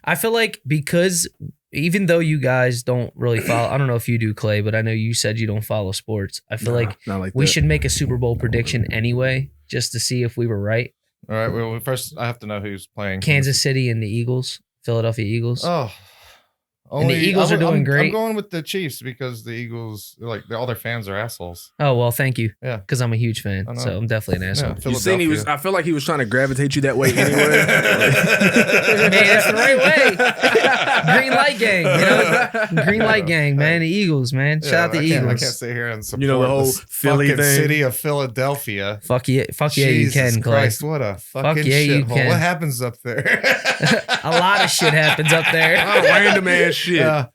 I feel like because even though you guys don't really follow, I don't know if you do, Clay, but I know you said you don't follow sports. I feel like we should make a Super Bowl prediction anyway, just to see if we were right. All right. Well, first I have to know who's playing. Kansas City and the Eagles, Philadelphia Eagles. Oh. And the Eagles are doing great. I'm going with the Chiefs because the Eagles, like, all their fans are assles. Oh, well, thank you. Yeah. Because I'm a huge fan. So I'm definitely an asshole. Yeah, You seen I feel like he was trying to gravitate you that way anyway. Man, that's the right way. Green light gang, you know? Green light gang, man. The Eagles, man. Shout out the Eagles. I can't sit here and support the whole Philly fucking thing. city of Philadelphia. Fuck yeah, you can, Clay. Christ, what a fucking yeah, you shithole. can. What happens up there? A lot of shit happens up there. Random ass shit. Yeah,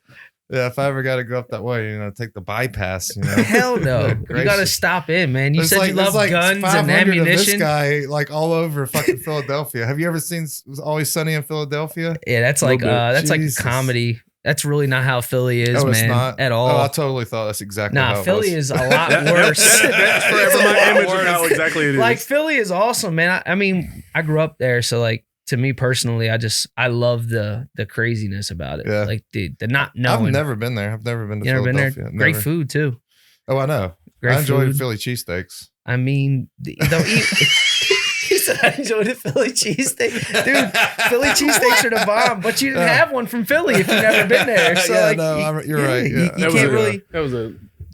if I ever got to go up that way, take the bypass, Hell no. You got to stop in, man. You said you love guns and ammunition. Of this guy, like, all over fucking Philadelphia. Have you ever seen Always Sunny in Philadelphia? Yeah, that's like a comedy. That's really not how Philly is, man. It's not at all. Oh, I totally thought that's exactly how it Philly was. is a lot worse. That's forever my image of how exactly it is. Like, Philly is awesome, man. I mean, I grew up there, so like, to me personally, I love the craziness about it. Yeah. Like the not knowing. I've never been there. I've never been to You never Philadelphia. been there? Never. Great food too. Oh, I know. Great I enjoy food. Philly cheesesteaks. I mean, don't eat. He said I enjoy the Philly cheesesteak. Dude, Philly cheesesteaks are the bomb, but you didn't have one from Philly if you've never been there. So you're right. Yeah. You can't really. That was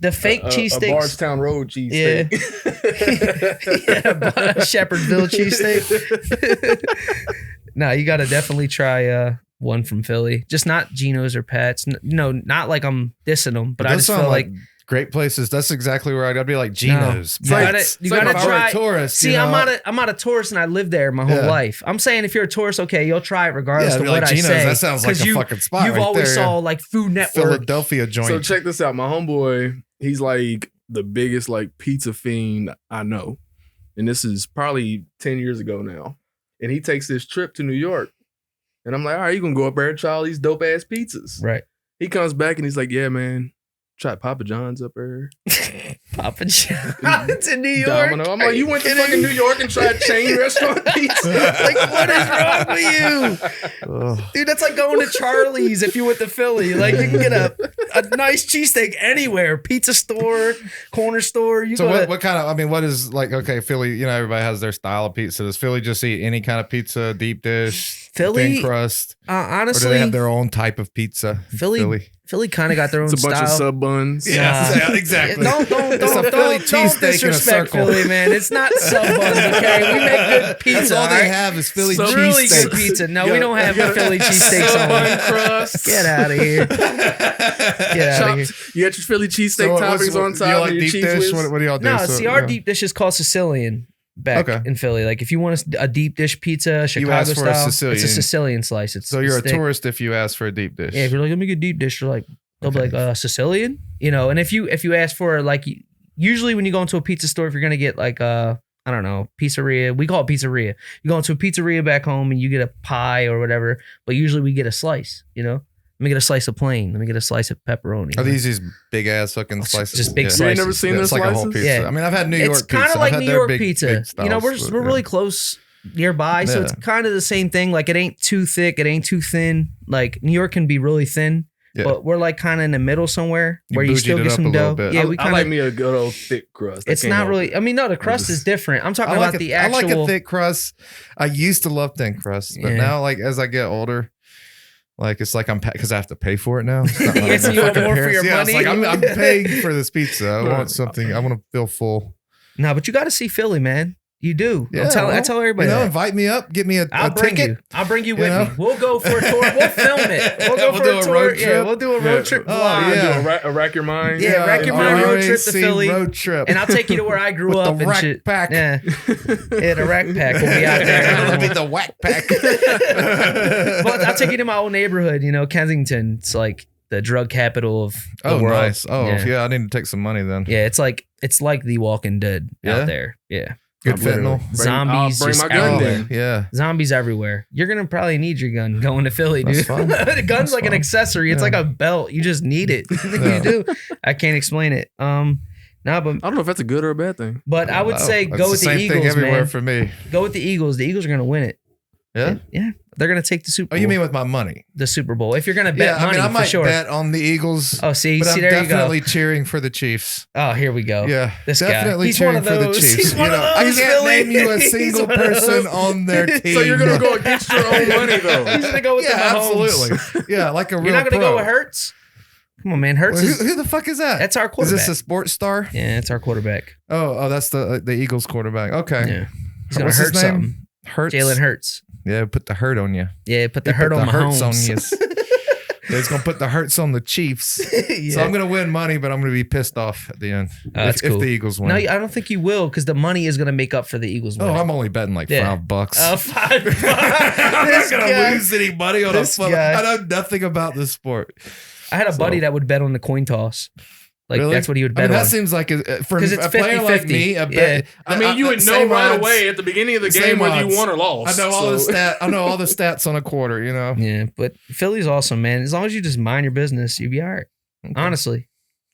The fake cheesesteaks. A Bardstown Road cheesesteak. Yeah, Shepherdville cheesesteak. No, you got to definitely try one from Philly. Just not Geno's or Pat's. Not like I'm dissing them, but I just feel like great places. That's exactly where I'd be like Geno's. You gotta try. Tourist, See, I'm not a tourist, and I lived there my whole life. I'm saying if you're a tourist, okay, you'll try it regardless of what I Geno's, say. That sounds like a fucking spot. You've right always there. saw like Food Network, Philadelphia joint. So check this out. My homeboy, he's like the biggest like pizza fiend I know, and this is probably 10 years ago now. And he takes this trip to New York. And I'm like, all right, you gonna go up there and try all these dope ass pizzas. Right. He comes back and he's like, yeah, man, try Papa John's up there. Papa John's in New York? Domino. I'm like, you went to fucking New York and tried chain restaurant pizza? Like, what is wrong with you? Dude, that's like going to Charlie's if you went to Philly. Like, you can get a nice cheesesteak anywhere. Pizza store, corner store. What kind of, what is like, okay, Philly, everybody has their style of pizza. Does Philly just eat any kind of pizza, deep dish, Philly, thin crust? Honestly. Or do they have their own type of pizza? Philly kind of got their own style. It's a bunch of sub buns. Yeah, exactly. Don't disrespect Philly, man. It's not sub buns, okay? We make good pizza. That's all they have is Philly cheesesteaks. Really good pizza. No, we don't have Philly cheesesteaks on bun crust. Get out of here. Get out of here. You got your Philly cheesesteak toppings on top. You like your deep cheese dish? whiz? What do y'all do? No, see, our deep dish is called Sicilian. Back in Philly, like if you want a deep dish pizza, Chicago style, it's a Sicilian slice. So you're a tourist if you ask for a deep dish. Yeah, if you're like, let me get deep dish, you're like, they'll be like, Sicilian, And if you ask for like, usually when you go into a pizza store, if you're gonna get like I don't know, pizzeria, we call it pizzeria. You go into a pizzeria back home and you get a pie or whatever, but usually we get a slice. Let me get a slice of plain. Let me get a slice of pepperoni. Are these big ass fucking slices? Just big slices. You ain't never seen this like slices? a whole pizza. Yeah. I've had New York pizza. It's kind of like New York pizza. Big We're really close nearby, so it's kind of the same thing. Like it ain't too thick, it ain't too thin. Like New York can be really thin, but we're like kind of in the middle somewhere where you still get some dough. Yeah, I like me a good old thick crust. It's not really. No, the crust is different. I'm talking about the actual. I like a thick crust. I used to love thin crust, but now, like as I get older. Like it's like because I have to pay for it now. Yes, you want more for your money. It's like I'm paying for this pizza. I want something. I want to feel full. No, but you got to see Philly, man. You do. Yeah, I tell everybody. Invite me up. Get me a ticket. I'll bring you with me. We'll go for a tour. We'll film it. We'll go for a tour. Road trip. Yeah, we'll do a road trip. Do a rack your mind. Yeah, rack your mind road trip to Philly. Road trip. And I'll take you to where I grew up. The rack pack. Yeah, the rack pack will be out there. That'll be the whack pack. But I'll take you to my old neighborhood. Kensington. It's like the drug capital of the world. Nice. Oh, yeah. I need to take some money then. Yeah, it's like The Walking Dead out there. Yeah. Good fentanyl. Zombies. Bring my gun then. Yeah. Zombies everywhere. You're going to probably need your gun going to Philly, dude. The gun's like an accessory. It's like a belt. You just need it. You do. I can't explain it. No, but I don't know if that's a good or a bad thing. But I would say go with the Eagles, thing everywhere man. for me. Go with the Eagles. The Eagles are going to win it. Yeah? Yeah. They're gonna take the Super Bowl. Oh, you mean with my money? The Super Bowl? If you're gonna bet Yeah, money, I might for sure. bet on the Eagles. Oh, see, but I'm there you go. definitely cheering for the Chiefs. Oh, here we go. Yeah, This guy. definitely He's cheering one of for the those. Chiefs. He's one of I those, can't Billy. name you a He's single one of those. person on their team. So you're gonna go against your own money though. He's gonna go with the Yeah, Mahomes. absolutely. Yeah, like a real You're not gonna pro. go with Hurts? Come on, man. Hurts Well, is who the fuck is that? that's our Is quarterback. this a sports star? Yeah, it's our quarterback. Oh, that's the Eagles quarterback. Okay. Yeah, he's gonna What's his hurt name? something. Hurts. Jalen Hurts. Yeah, put the hurt on you. Yeah, put the He hurt put on the hurts Mahomes. on you. Yeah, he's gonna put the hurts on the Chiefs. Yeah. So I'm gonna win money, but I'm gonna be pissed off at the end That's if cool. the Eagles win. No, I don't think you will because the money is gonna make up for the Eagles. Oh, winning. I'm only betting like Yeah. $5. $5. I'm This not gonna guy. lose any money on a This football. guy. I know nothing about this sport. I had a buddy So- that would bet on the coin toss. Like Really? that's what he would I bet mean, on. that seems like for 'Cause it's a player like 50-50. me. A bet, I mean, you would know same right odds. away at the beginning of the Same game whether you odds. won or lost. I know all so. I know all the stats on a quarter. You know. Yeah, but Philly's awesome, man. As long as you just mind your business, you'll be all right. Okay. Honestly,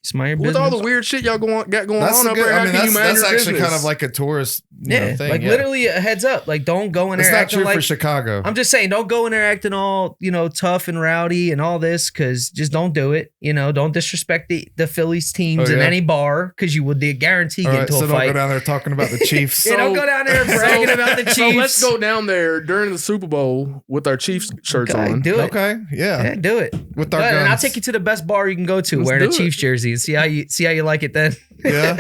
just mind your With business. all the weird shit y'all got going That's on a up good. there, how I mean, can you mind that's your actually business? kind of like a tourist yeah, thing. like literally a heads up. Like don't go in It's there not acting true like for Chicago. I'm just saying, don't go in there acting all, tough and rowdy and all this, because just don't do it. Don't disrespect the Phillies teams Oh, in yeah? any bar, because you would guarantee All get right, into so a don't fight. go down there talking about the Chiefs. Yeah, don't go down there bragging about the Chiefs. So let's go down there during the Super Bowl with our Chiefs shirts Okay, on. do it. Okay, yeah, Yeah, do it. with our Go ahead, guns. and I'll take you to the best bar you can go to Let's wearing a do it. Chiefs jersey and see how you like it then. Yeah,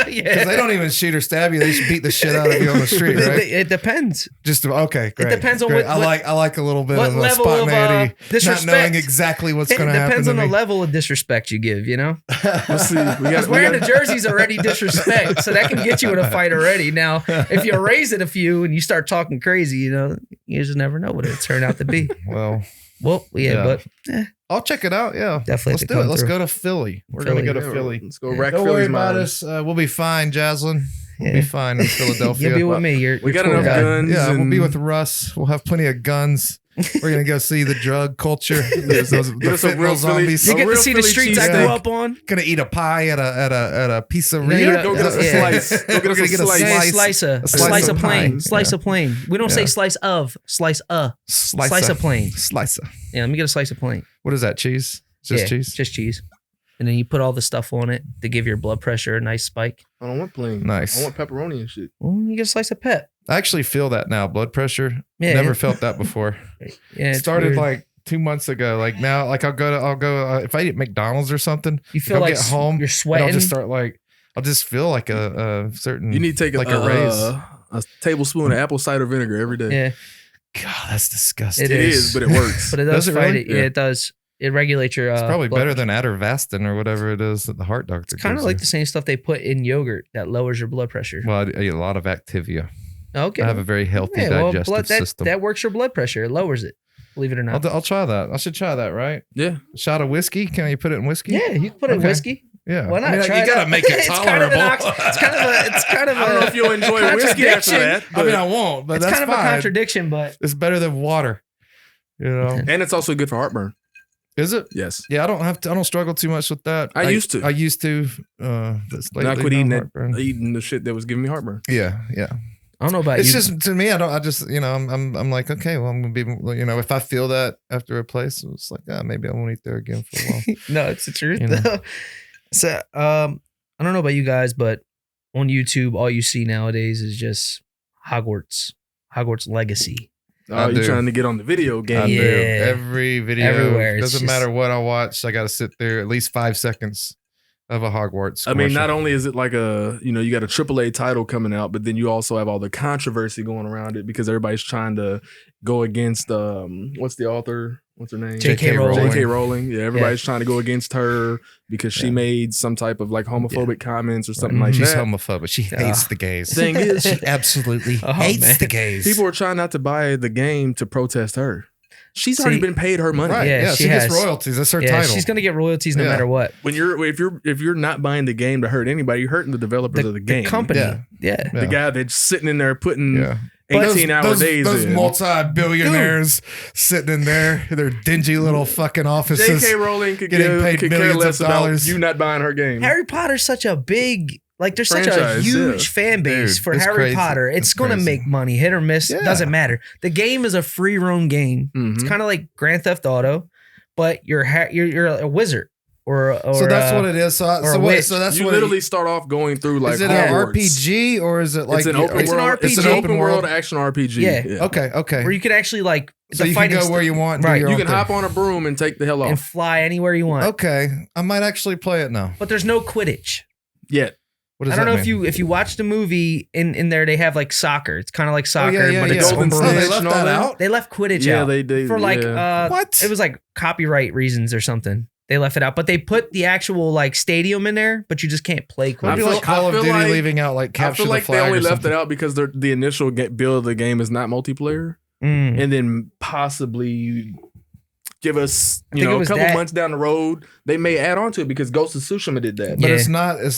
Yeah. because they don't even shoot or stab you; they just beat the shit out of you on the street, right? It depends. Just okay, great. depends on great. what- I like a little bit what of a level of, spontaneity, not disrespect. knowing exactly what's It going to happen. depends to on the me. level of disrespect you give, Let's see. Because wearing the jersey's already disrespect, so that can get you in a fight already. Now, if you raise it a few and you start talking crazy, you just never know what it turn out to be. Well, Yeah, but I'll check it out. Yeah, Definitely Let's have to do it. come Let's through. go to Philly. We're Philly. gonna go to Philly. Let's go rack Don't worry Philly's about mind. us. We'll be fine, Jaslyn. We'll Yeah. be fine in Philadelphia. you'll be with me. We got tour enough guide. guns. Yeah, we'll be and- with Russ. We'll have plenty of guns. We're gonna go see the drug culture. There's those, the Get us a real fentanyl Philly- zombies. You A get to real see the Philly streets I cheesesteak. grew up on. Gonna eat a pie at a pizzeria. No, you don't- Go get us a Yeah. slice. Go get We're us gonna a get a slice. Yeah, slice. a slice slice of of plain. pie. Slice Yeah. of plain. We don't say Yeah. slice of. Slice Slice of plain. Slicer. Yeah, let me get a slice of plain. What is that? Cheese? Just Yeah, cheese? Just cheese. And then you put all the stuff on it to give your blood pressure a nice spike. I don't want plain. Nice. I want pepperoni and shit. Well, you get a slice of pep. I actually feel that now. Blood pressure. Yeah. Never felt that before. Yeah, It it's started weird. like 2 months ago. Like now, like I'll go if I eat McDonald's or something. You feel I'll like get home you're and sweating. I'll just start like I'll just feel like a certain. You need to take like a a raise. a tablespoon of apple cider vinegar every day. yeah, God, that's disgusting. It It is. is, but it works. but it does Does it fight really? it. Yeah, Yeah. it does. It regulates your. It's probably blood better pressure. than Attervastin or whatever it is that the heart doctor. It's kind of gives like you. the same stuff they put in yogurt that lowers your blood pressure. Well, I eat a lot of Activia. Okay. I have a very healthy Yeah, well, digestive that system. that works your blood pressure. It lowers it. Believe it or not. I'll try that. I should try that, right? Yeah. A shot of whiskey. Can you put it in whiskey? Yeah, you can put it in Okay. whiskey. Yeah. Why not? I mean, Try you it gotta out. make it It's tolerable. It's kind of I don't know if you'll enjoy whiskey after that. I mean, but- I won't, but It's that's kind of fine. a contradiction, but It's better than water. You know? and it's also good for heartburn. Is it? Yes. Yeah, I don't struggle too much with that. I used to. I used to. That's And I lately, quit no eating heartburn. eating the shit that was giving me heartburn. Yeah, yeah. I don't know about It's you. just to me. I just I'm like, okay, well, I'm gonna be, if I feel that after a place, it's like, maybe I won't eat there again for a while. No, it's the truth. You know? Though. So, I don't know about you guys, but on YouTube, all you see nowadays is just Hogwarts Legacy. I Oh, you're do. trying to get on the video I game. do. Yeah. Every video, Everywhere, it's doesn't just- matter what I watch. I got to sit there at least 5 seconds of a Hogwarts. I mean, commercial. not only is it like you got a AAA title coming out, but then you also have all the controversy going around it because everybody's trying to go against what's the author? What's her name? J.K. Rowling. J.K. Rowling. Yeah, everybody's trying to go against her because she Yeah. made some type of like homophobic comments or something like She's that. homophobic. She hates the gays. Thing is, She absolutely Oh, hates man. the gays. people are trying not to buy the game to protest her. She's already See- been paid her money. right? Yeah, Yeah, she she gets has. royalties. That's her Yeah, title. she's gonna get royalties no Yeah. matter what. When if you're not buying the game to hurt anybody, you're hurting the developers of the game. company. Yeah. Yeah. The guy that's sitting in there putting Yeah. 18-hour days Those in. multi-billionaires sitting in there, their dingy little fucking offices. J.K. Rowling could getting paid care millions less of about dollars. you not buying her game. Harry Potter's such a big Like there's such a Franchise, huge yeah. fan base Dude, for it's Harry crazy. Potter. It's It's going to crazy. make money, hit or miss. Yeah. Doesn't matter. The game is a free roam game. Mhm. It's kind of like Grand Theft Auto, but you're a wizard or So that's what it is. So or a what? witch. So that's You what. literally start off going through like Is it Hogwarts. an RPG or is it like It's an open It's an world. It's an RPG. open world action RPG. Yeah. Okay. where you could actually like So the you can fighting go where you want. Right. Do your You own can thing. hop on a broom and take the hell and off. fly anywhere you want. Okay, I might actually play it now. But there's no Quidditch. Yeah. What does I don't that know mean? if you watch the movie in there they have like soccer. It's kind of like Oh, soccer, yeah, but yeah, it's yeah. Golden over. Oh, they Snitch left and all that that? out. They left Quidditch Yeah, out they did. for like yeah. What? It was like copyright reasons or something. They left it out, but they put the actual like stadium in there, but you just can't play Would it be Quidditch. like Call of feel Duty like- leaving out like I capture feel the like flag they only or left something? it out because the initial build of the game is not multiplayer, Mm. and then possibly give us think it a was couple that. months down the road they may add on to it because Ghost of Tsushima did that. But Yeah. it's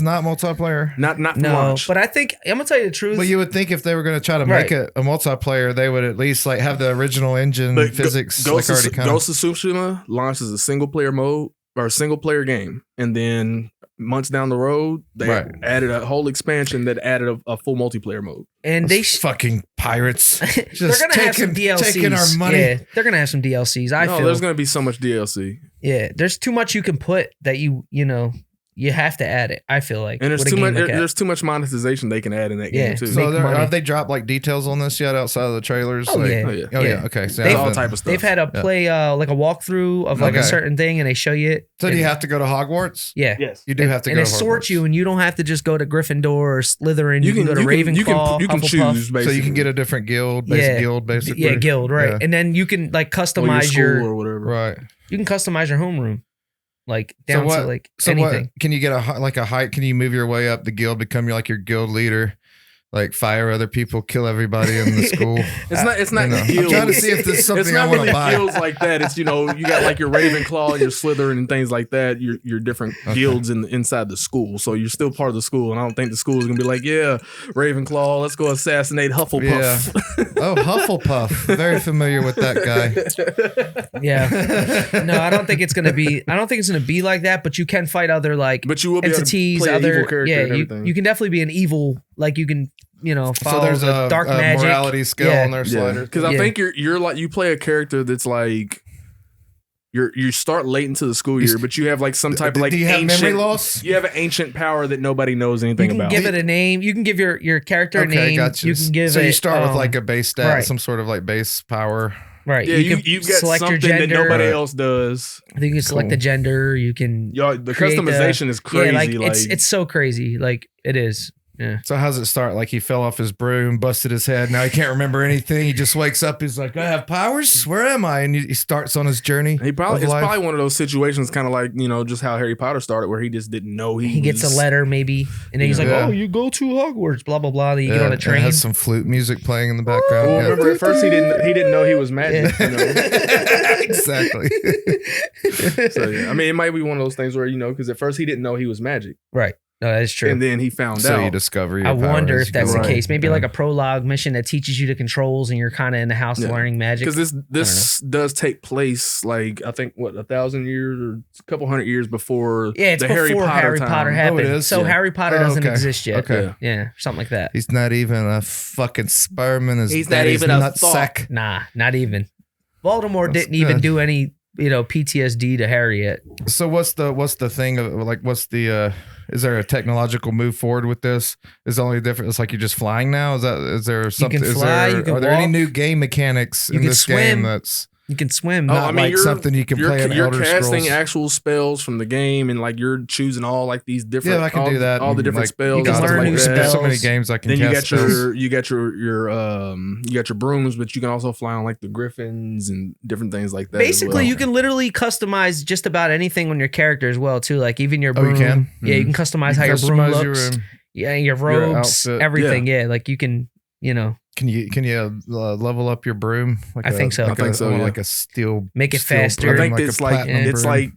not multiplayer. Not No, launch. but I think I'm gonna tell you the truth. But you would think if they were going to try to Right. make it a multiplayer, they would at least like have the original engine But physics Ghost, like already of, kind of. Ghost of Tsushima launches a single player mode or a single player game, and then months down the road they Right. added a whole expansion that added a full multiplayer mode. and they Fucking pirates. they're Just gonna have some taking- DLCs. taking our money. Yeah, they're gonna have some DLCs. I no, feel. there's going to be so much DLC, Yeah, there's too much you can put that you know you have to add it. I feel like and there's with a too game much. like that. there's too much monetization they can add in that Yeah. game too. So So make money. have they dropped like details on this yet outside of the trailers? Oh, Like- yeah. Oh, yeah. Oh yeah. Yeah. Okay. So, They've- all then- type of stuff. They've had a play like a walkthrough of like a Okay. certain thing, and they show you it. So do and- you have to go to Hogwarts? Yeah. yes. You do have to and go it to sorts Hogwarts. you, and you don't have to just go to Gryffindor or Slytherin. You can go to Ravenclaw. You can Hufflepuff. choose So basically. you can get a different guild, basic Yeah. guild, basically. Yeah, guild, right? Yeah. And then you can like or your customize school your or whatever. Right. you can customize your homeroom, like So down what- to like So anything. what can you get a height? Can you move your way up the guild, become your guild leader, like fire other people, kill everybody in the school? It's not You know, I'm guilds. trying to see if this is It's something I not want really to buy. guilds like that. It's you got like your Ravenclaw, your Slytherin, and things like that. Your different Okay. guilds inside the school. So you're still part of the school, and I don't think the school is gonna be like, yeah, Ravenclaw, let's go assassinate Hufflepuff. Oh, Hufflepuff. Very familiar with that guy. Yeah. No, I don't think it's gonna be. I don't think it's gonna be like that. But you can fight other like But you will be able to entities, play an other evil character and you everything. can definitely be an evil. Like you can follow So there's the a dark a magic. morality scale Yeah. on their sliders. Because I Yeah. think you're like you play a character that's like you start late into the school year, but you have like some type of like do you have ancient, memory loss? You have an ancient power that nobody knows You anything can about. give it a name. You can give your character a Okay, name. gotcha. You can give so it. you start with um, like a base stat, right. some sort of like base power. right. yeah, you can you've got select your something that gender. nobody Right. else does. I think you can select the Cool. gender. You can. Yo, the create customization is crazy. Yeah, like, like it's so crazy. Like it is. Yeah. So how's it start? Like he fell off his broom, busted his head. Now he can't remember anything. He just wakes up. He's like, I have powers. Where am I? And he starts on his journey. He probably of it's life. probably one of those situations, kind of like just how Harry Potter started, where he just didn't know He gets a was- letter maybe, and then he's like, Yeah. "Oh, you go to Hogwarts." Blah blah blah. Then you get on a and it train. has some flute music playing in the background. Well, Yeah. remember at first he didn't know he was magic. Yeah. Exactly. So yeah, I mean, it might be one of those things where because at first he didn't know he was magic, Right. No, that's true. and then he found So out. you discover your I wonder powers. if that's Right. the case. Maybe Yeah. like a prologue mission that teaches you the controls, and you're kind of in the house Yeah. learning magic. Because this does take place like I think 1,000 years or a couple hundred years before Yeah, it's the before Harry time. Potter happened. is? So Yeah. Harry Potter Oh, doesn't okay. exist yet. Okay. Yeah, something like that. He's not even a fucking sperm in his He's not daddy's even a nutsack. Nah, not even. Voldemort That's didn't even good. do any, PTSD to Harry yet. So what's the thing of like what's the is there a technological move forward with this? Is the only difference? It's like you're just flying now. Is there something? can fly, Is there, you can are there any walk. new game mechanics You in can this swim. game that's You can swim. Oh, not I mean, like you're- something you can play in You're Elder casting Scrolls? actual spells from the game, and like you're choosing all like these different. Yeah, I can all, do that. All the and, different like, spells. You can and stuff learn like new that. There's so many spells. games I can Then you cast got spells. you got your brooms, but you can also fly on like the griffins and different things like that. as Basically, well. you can literally customize just about anything on your character as well, too. Like even your Oh, you broom. can? Yeah, you can customize how your broom Customize looks. your, Yeah, your robes, outfit. everything. Yeah, like you can, can you level up your broom? Like I think so. Like I think so, want yeah. like a steel. Make it steel faster. broom, I think like it's a like platinum it's broom. like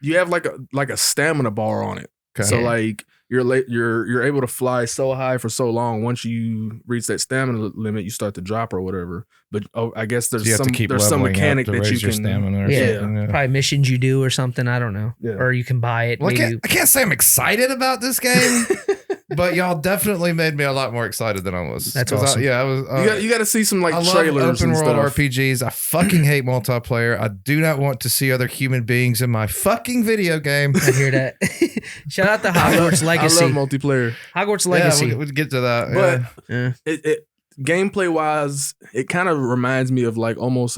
you have like a stamina bar on it. Okay. So like you're able to fly so high for so long. Once you reach that stamina limit, you start to drop or whatever. But I guess So you have to keep there's some leveling up mechanic to that you raise your can. stamina or Yeah. something. Yeah. probably missions you do or something. I don't know. Yeah. Or you can buy it. Well, maybe. I can't say I'm excited about this game. but y'all definitely made me a lot more excited than I was. That's awesome. I was. You got to see some like I love trailers open and world stuff. RPGs. I fucking hate multiplayer. I do not want to see other human beings in my fucking video game. I hear that. Shout out to Hogwarts Legacy. I love multiplayer. Hogwarts Legacy. Yeah, we'll get to that. But Yeah. it gameplay wise, it kind of reminds me of like almost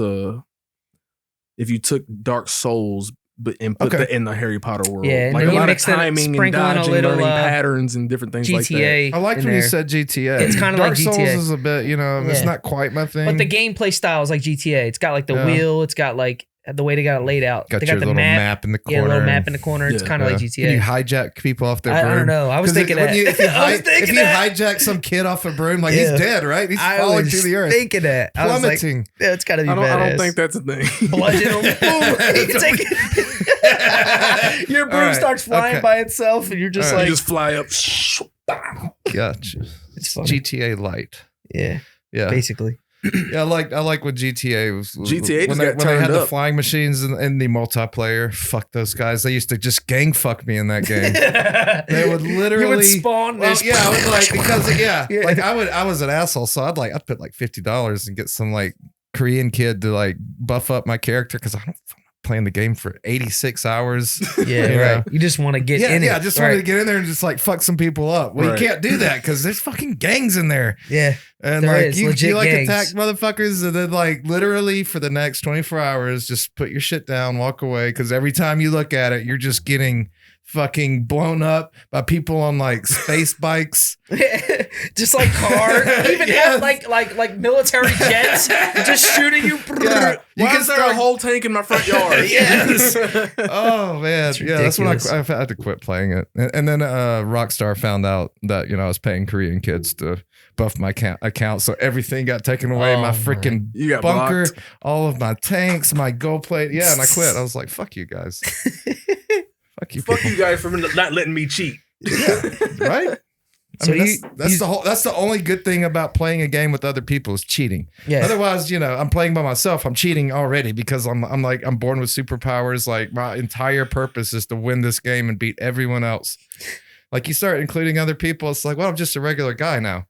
if you took Dark Souls and put that in the Harry Potter world. Yeah, like and a you lot of mix in- timing and sprinkle in a dodging, little, learning patterns and different things like that. GTA. I liked in when you there. said GTA. It's kinda Dark like Souls GTA. is a bit, it's Yeah. not quite my thing. But the gameplay style is like GTA. It's got like the wheel. It's got like the way they got it laid out. got they your got the little map in the corner. Yeah, a little map in the corner. It's Yeah. kind of like Can GTA. you hijack people off their I broom? don't know. I was 'Cause thinking when that. if you, I was thinking that. hijack some kid off a broom, like Yeah. he's dead, right? He's I falling was through the earth, thinking that. I was like, plummeting. yeah, it's got to be I badass. don't think that's a thing. Bludgeon him. Boom. You take it. Your broom All right. starts flying Okay. by itself, and you're just All right. like, You just fly up. Gotcha. it's funny. GTA Light. Yeah, Yeah. basically. Yeah, I like what GTA was. GTA when just they, got when they had turned the up. flying machines in the multiplayer. Fuck those guys. They used to just gang fuck me in that game. They would literally. You would spawn. Well, yeah, I was like because Yeah. like I was an asshole, so I'd put like $50 and get some like Korean kid to like buff up my character because I'm not playing the game for 86 hours. Yeah, you right. know? You just want to get in it. Yeah, I just wanted to get in there and just like fuck some people up. Well, Right. you can't do that because there's fucking gangs in there. Yeah. And There like is you legit like gangs. attack motherfuckers and then like literally for the next 24 hours, just put your shit down, walk away. Cause every time you look at it, you're just getting fucking blown up by people on like space bikes. Just like car, even Yes. have like military jets just shooting you. Yeah. You Why can is there start a whole tank in my front yard? Yes. Oh man. It's Yeah, that's when ridiculous. I had to quit playing it. And then Rockstar found out that, I was paying Korean kids to buff my account. So everything got taken away. Oh, my my. freaking You got bunker, blocked. all of my tanks, my gold plate. Yeah, and I quit. I was like, fuck you guys. Fuck you Fuck people. you guys for not letting me cheat. Right? So That's the only good thing about playing a game with other people is cheating. Yeah. Otherwise, I'm playing by myself. I'm cheating already because I'm born with superpowers. Like my entire purpose is to win this game and beat everyone else. Like you start including other people, it's like, well, I'm just a regular guy now.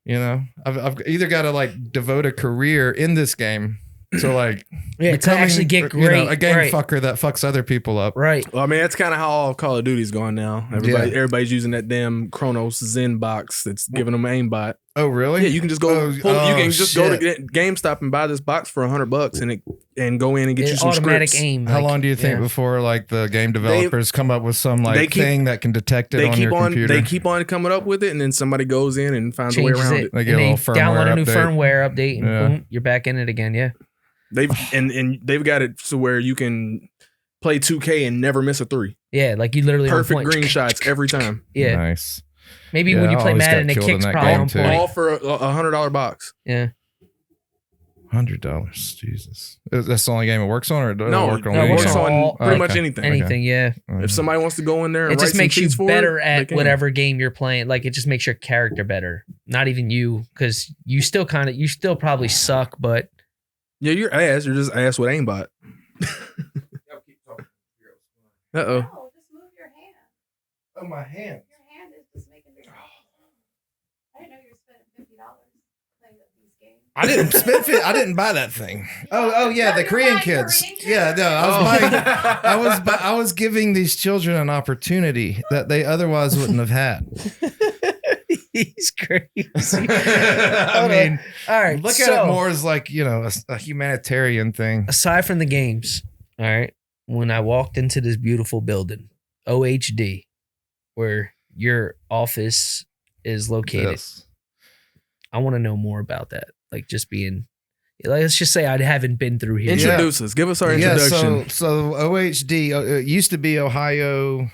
I've either got to like devote a career in this game to like Yeah, to actually get great. a game right. fucker that fucks other people up. Right. Well, I mean, that's kind of how all Call of Duty's going now. Everybody's using that damn Chronos Zen box that's giving them aimbot. Oh, really? Yeah, you can just go. You can just go to GameStop and buy this box for $100 and go in and get you some automatic scripts. aim. How like, long do you think yeah. before like the game developers come up with some like thing that can detect it They on keep your computer? They keep on coming up with it, and then somebody goes in and finds a way Changes around it. it. They get and a they little download a new firmware firmware update, and Yeah. boom, you're back in it again. Yeah. They've got it to where you can play 2K and never miss a three. Yeah. Like you literally on Perfect point. green shots every time. Yeah. Nice. Maybe Yeah, when you I play always got Madden, the killed in kick's that probably game, on too. point. All for a $100 box. Yeah. $100. Jesus. That's the only game it works on, or it doesn't No, work on no, it it works works on on pretty okay. much anything. Anything. Yeah. If somebody wants to go in there and It write just some makes you cheats for better it, they at can. whatever game you're playing. Like it just makes your character better. Not even you, because you still probably suck, but Yeah, you're ass. You're just ass with aimbot. Uh-oh. No, just move your hand. Oh, my hand. Your hand is just making this. I didn't know you were spending $50 playing these games. I didn't spend I didn't buy that thing. Oh yeah, the You're Korean buying kids. Korean kids? Yeah, no, I was Oh. buying. I was giving these children an opportunity that they otherwise wouldn't have had. he's crazy. I mean, all right. look at it more as like a humanitarian thing. Aside from the games, all right. When I walked into this beautiful building, OHD, where your office is located, Yes. I want to know more about that. Like just being, let's just say I haven't been through here. Introduce us. Give us our Yeah, introduction. so OHD it used to be Ohio.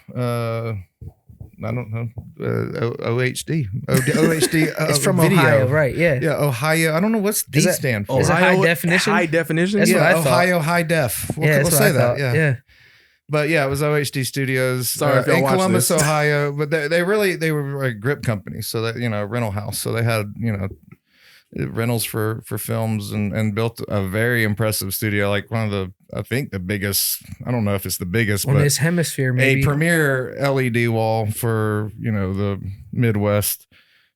I don't know OHD. OHD. It's from video. Ohio, right? Yeah. Yeah, Ohio. I don't know what's D Is that- stand for. Is it high definition? High definition. That's what I thought. Ohio High Def. We'll that's what say I that. thought. Yeah. But yeah, it was OHD Studios. Sorry if y'all in watch Columbus, this. Ohio. But they were a grip company, so that rental house. So they had rentals for films and built a very impressive studio, like one of the, I think the biggest, I don't know if it's the biggest, On but this hemisphere, maybe. a premier LED wall for, the Midwest,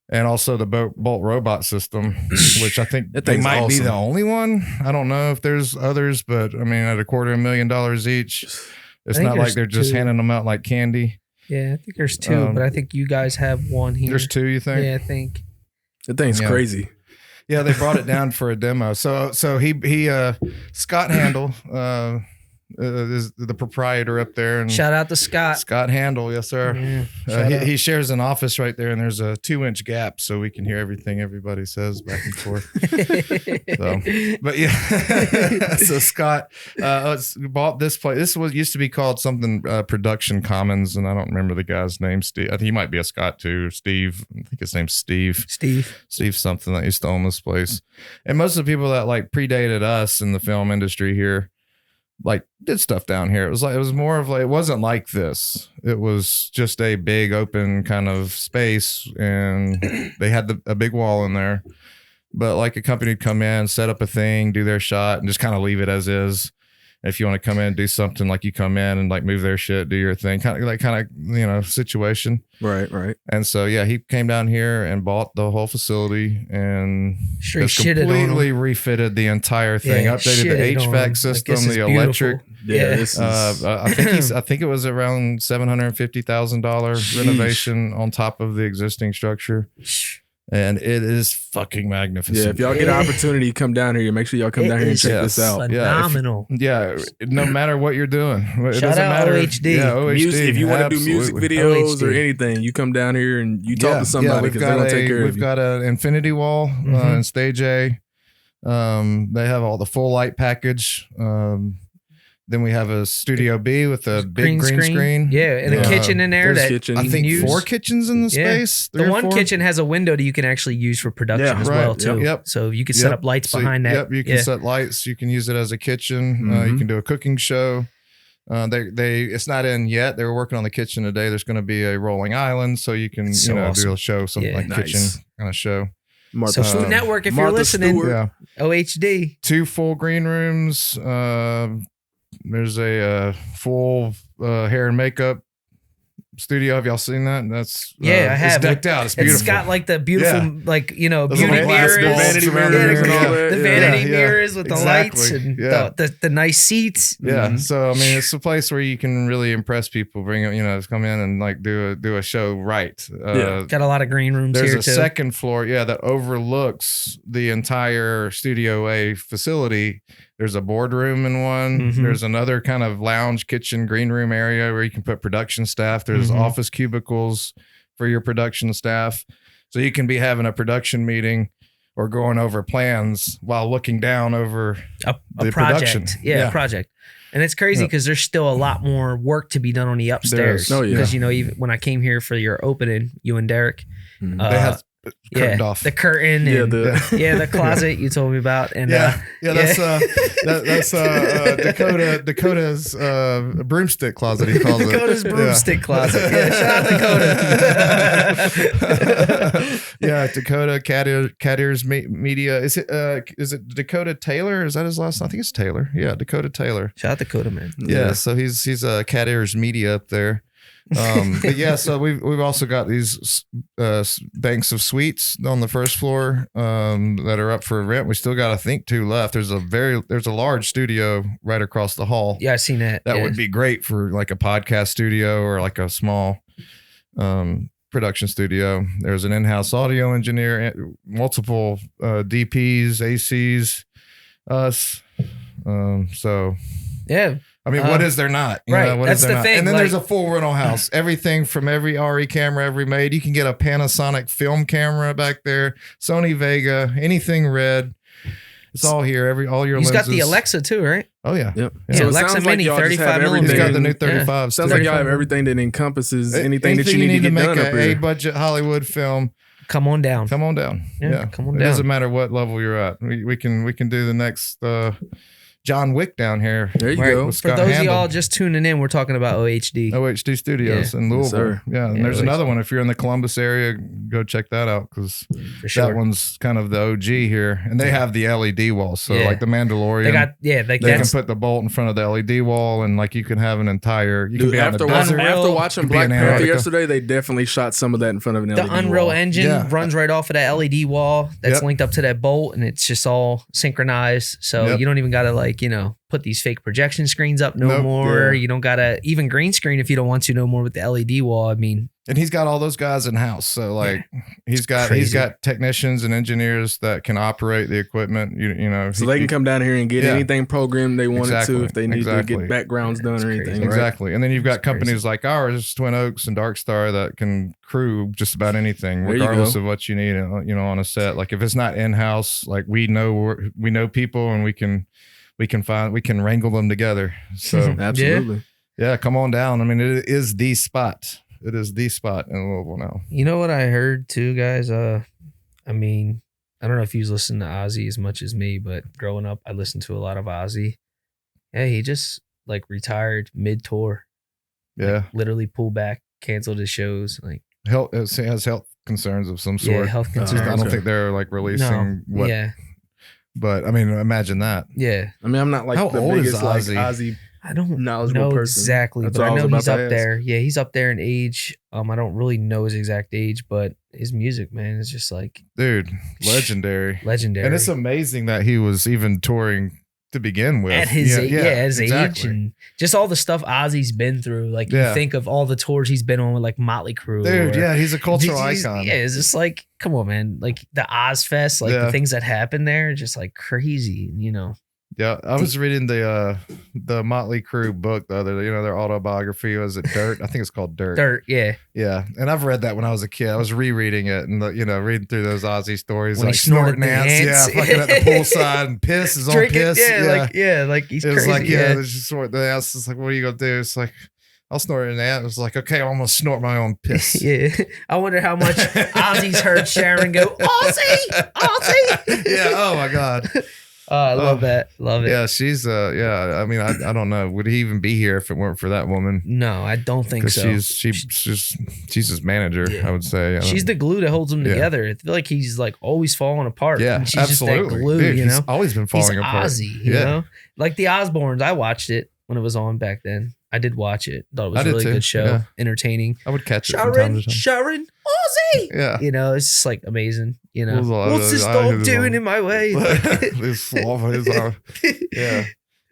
and also the Bolt robot system, which I think That they thing's might be the awesome. only one. I don't know if there's others, but I mean, at $250,000 each, it's think not like there's they're just two. handing them out like candy. Yeah, I think there's two, but I think you guys have one here. There's two, you think? Yeah, I think. That thing's Yeah. crazy. Yeah, they brought it down for a demo. So he Scott Handel is the proprietor up there, and Shout out to Scott. Scott Handel, yes sir. Yeah, shout out. He shares an office right there, and there's a 2-inch gap, so we can hear everything everybody says back and forth. So, but yeah, so Scott bought this place. This used to be called something Production Commons, and I don't remember the guy's name. Steve, I think he might be a Scott too. Steve, I think his name's Steve. Steve something that used to own this place. And most of the people that like predated us in the film industry here, like did stuff down here. It was more of like, it wasn't like this. It was just a big open kind of space, and they had a big wall in there. But like a company would come in, set up a thing, do their shot, and just kind of leave it as is. If you want to come in and do something, like you come in and like move their shit, do your thing, kind of situation. Right. And so yeah, he came down here and bought the whole facility and Straight just shitted on him. completely refitted the entire thing, Yeah, updated the shitted on him. HVAC Like, system, this is the beautiful. electric. Yeah, this is I think it was around $750,000 renovation on top of the existing structure, and it is fucking magnificent. yeah. If y'all get an opportunity, come down here. Make sure y'all come It down here and is check yes. this out. Phenomenal. Yeah, no matter what you're doing, it Shout doesn't out matter. OHD. Yeah, OHD. Music, if you want to do music absolutely. videos or OHD. anything, you come down here and you talk to somebody we've because they're gonna take care of We've you. got an infinity wall in stage A. They have all the full light package. Then we have a studio B with a big green screen. Yeah, and a Yeah. kitchen in there. There's That kitchen. I you think can use. 4 kitchens in the Yeah. space. The 3 or one 4? kitchen has a window that you can actually use for production Yeah, as right. well too. Yep. So you can set up lights So, behind that. Yep, you can set lights. You can use it as a kitchen. You Mhm. can do a cooking show. It's not in yet. They were working on the kitchen today. There's going to be a rolling island, so you can So do awesome. a show, something Yeah. like Nice. kitchen kind of show. So Food Network, if you're Martha listening, Stewart. Yeah, OHD. 2 full green rooms. There's a full hair and makeup studio. Have y'all seen that? That's Yeah, I It's have. decked out. It's beautiful. It's got like the beautiful, Yeah. like Those beauty little glass mirrors, balls vanity around mirrors there. and all that. the Yeah. vanity Yeah, mirrors with the exactly. lights and Yeah. the nice seats. Yeah. Mhm. So I mean, it's a place where you can really impress people. Bring come in and like do a show right. Got a lot of green rooms There's here a too. second floor, that overlooks the entire Studio A facility. There's a boardroom in one. Mhm. There's another kind of lounge, kitchen, green room area where you can put production staff. There's Mhm. office cubicles for your production staff. So you can be having a production meeting or going over plans while looking down over a the project. production. Yeah, Yeah. a project. And it's crazy Yeah. because there's still a lot more work to be done on the upstairs. is. Oh, yeah. Because even when I came here for your opening, you and Derek, Mhm. they have curtained off. the curtain, Yeah, and the closet you told me about, and That's Dakota's broomstick closet. He calls it Dakota's broomstick closet. Yeah, shout out Dakota. Dakota Cat Ears Media. Is it Dakota Taylor? Is that his last name? I think it's Taylor. Yeah, Dakota Taylor. Shout out Dakota, man. Yeah, so he's Cat Ears Media up there. But yeah, so we've also got these banks of suites on the first floor that are up for rent. We still got, I think, 2 left. There's a large studio right across the hall. Yeah, I seen that. That yeah. would be great for like a podcast studio or like a small production studio. There's an in-house audio engineer, multiple DPs, ACs, us. So Yeah. I mean, what is there not? You right. know, what That's is there the not? thing, And then like- there's a full rental house. Everything from every RE camera ever made. You can get a Panasonic film camera back there, Sony Vega, anything red. It's all here. All your He's lenses. got the Alexa too, right? Oh yeah. Yep. Yeah, So it Alexa sounds like Mini, y'all just 35 have millimeter. He's got the new Yeah. 35. Sounds like y'all have 35. everything that encompasses anything that you Anything need to get make done up a here. budget Hollywood film. Come on down. Come on down. Yeah, come on It down. doesn't matter what level you're at. We can do the next John Wick down here. There you Right. go. For with Scott those of Handel. y'all just tuning in, we're talking about OHD. OHD Studios in Louisville. sir. Yeah, and Yeah, there's OHD. another one. If you're in the Columbus area, go check that out because For sure. that one's kind of the OG here, and they have the LED wall. So Yeah. like the Mandalorian, They got they can put the bolt in front of the LED wall, and like you can have an entire. You can Dude, be after on the watching, desert. Unreal. after watching Could be Black in Panther Antarctica. yesterday, they definitely shot some of that in front of an LED the Unreal wall. Engine Yeah. runs right off of that LED wall that's Yep. linked up to that bolt, and it's just all synchronized. So Yep. you don't even gotta put these fake projection screens up no Nope. more. Yeah. You don't gotta even green screen if you don't want to no more with the LED wall. I mean, And he's got all those guys in house. So like he's got Crazy. technicians and engineers that can operate the equipment. You know, So they can come down here and get Yeah. anything programmed they wanted Exactly. to if they need to Exactly. get backgrounds done That's or crazy. anything. Right? Exactly. And then you've got That's crazy. companies like ours, Twin Oaks and Dark Star, that can crew just about anything, There you regardless go. of what you need, on a set. Like if it's not in-house, like we know people and we can wrangle them together. So Absolutely. yeah, come on down. I mean, it is the spot. It is the spot in Louisville now. you know what I heard too, guys? I mean, I don't know if you listen to Ozzy as much as me, but growing up, I listened to a lot of Ozzy. Yeah, he just like retired mid-tour, Yeah. literally pulled back, canceled his shows. Like, It has health concerns of some sort. yeah, health Uh, concerns. I don't Okay. think they're like releasing what, Yeah, but I mean, imagine that. yeah. I mean, I'm not like How the old is biggest like Ozzy? Ozzy. I don't Knowledgeable know person. exactly, That's but what I I was know about he's to up ask. there. Yeah, he's up there in age. I don't really know his exact age, but his music, man, is just like Dude, legendary. legendary. And it's amazing that he was even touring to begin with. at his age, at his age, exactly. and just all the stuff Ozzy's been through. Like you Yeah. think of all the tours he's been on with like Motley Crue. Dude, or- yeah, he's a cultural He's- icon. Yeah, it's just like, come on, man. Like the Ozfest, like Yeah. the things that happen there, just like crazy. Yeah, I was reading the Motley Crue book the other day, their autobiography. Was it Dirt? I think it's called Dirt. Dirt, yeah. Yeah, and I've read that when I was a kid. I was rereading it and reading through those Ozzy stories, When he like snorted snorting the ants, ants. yeah, fucking at the poolside and piss is on Drinking, piss. like he's it was crazy. like, it's just snort the ants. It's like, what are you gonna do? It's like, I'll snort an ant. It was like, okay, I'm gonna snort my own piss. Yeah. I wonder how much Ozzy's heard Sharon go, Ozzy, Ozzy. Yeah. Oh my god. I love that. Love it. Yeah, she's yeah. I mean, I don't know. Would he even be here if it weren't for that woman? No, I don't think Because so. she's his manager. Yeah. I would say. She's the glue that holds them Yeah. together. I feel like he's like always falling apart. yeah, and she's absolutely. just that glue, Dude, you know? he's always been He's falling apart. Ozzy, you Yeah. know? Like the Osbournes, I watched it when it was on back then. I did watch it. Thought it was I a did really too, good show. yeah. Entertaining. I would catch it from time to time. Sharon, Ozzy. Yeah. It's just like amazing. It was all- What's this I dog did it doing all. in my way? His flaw, yeah.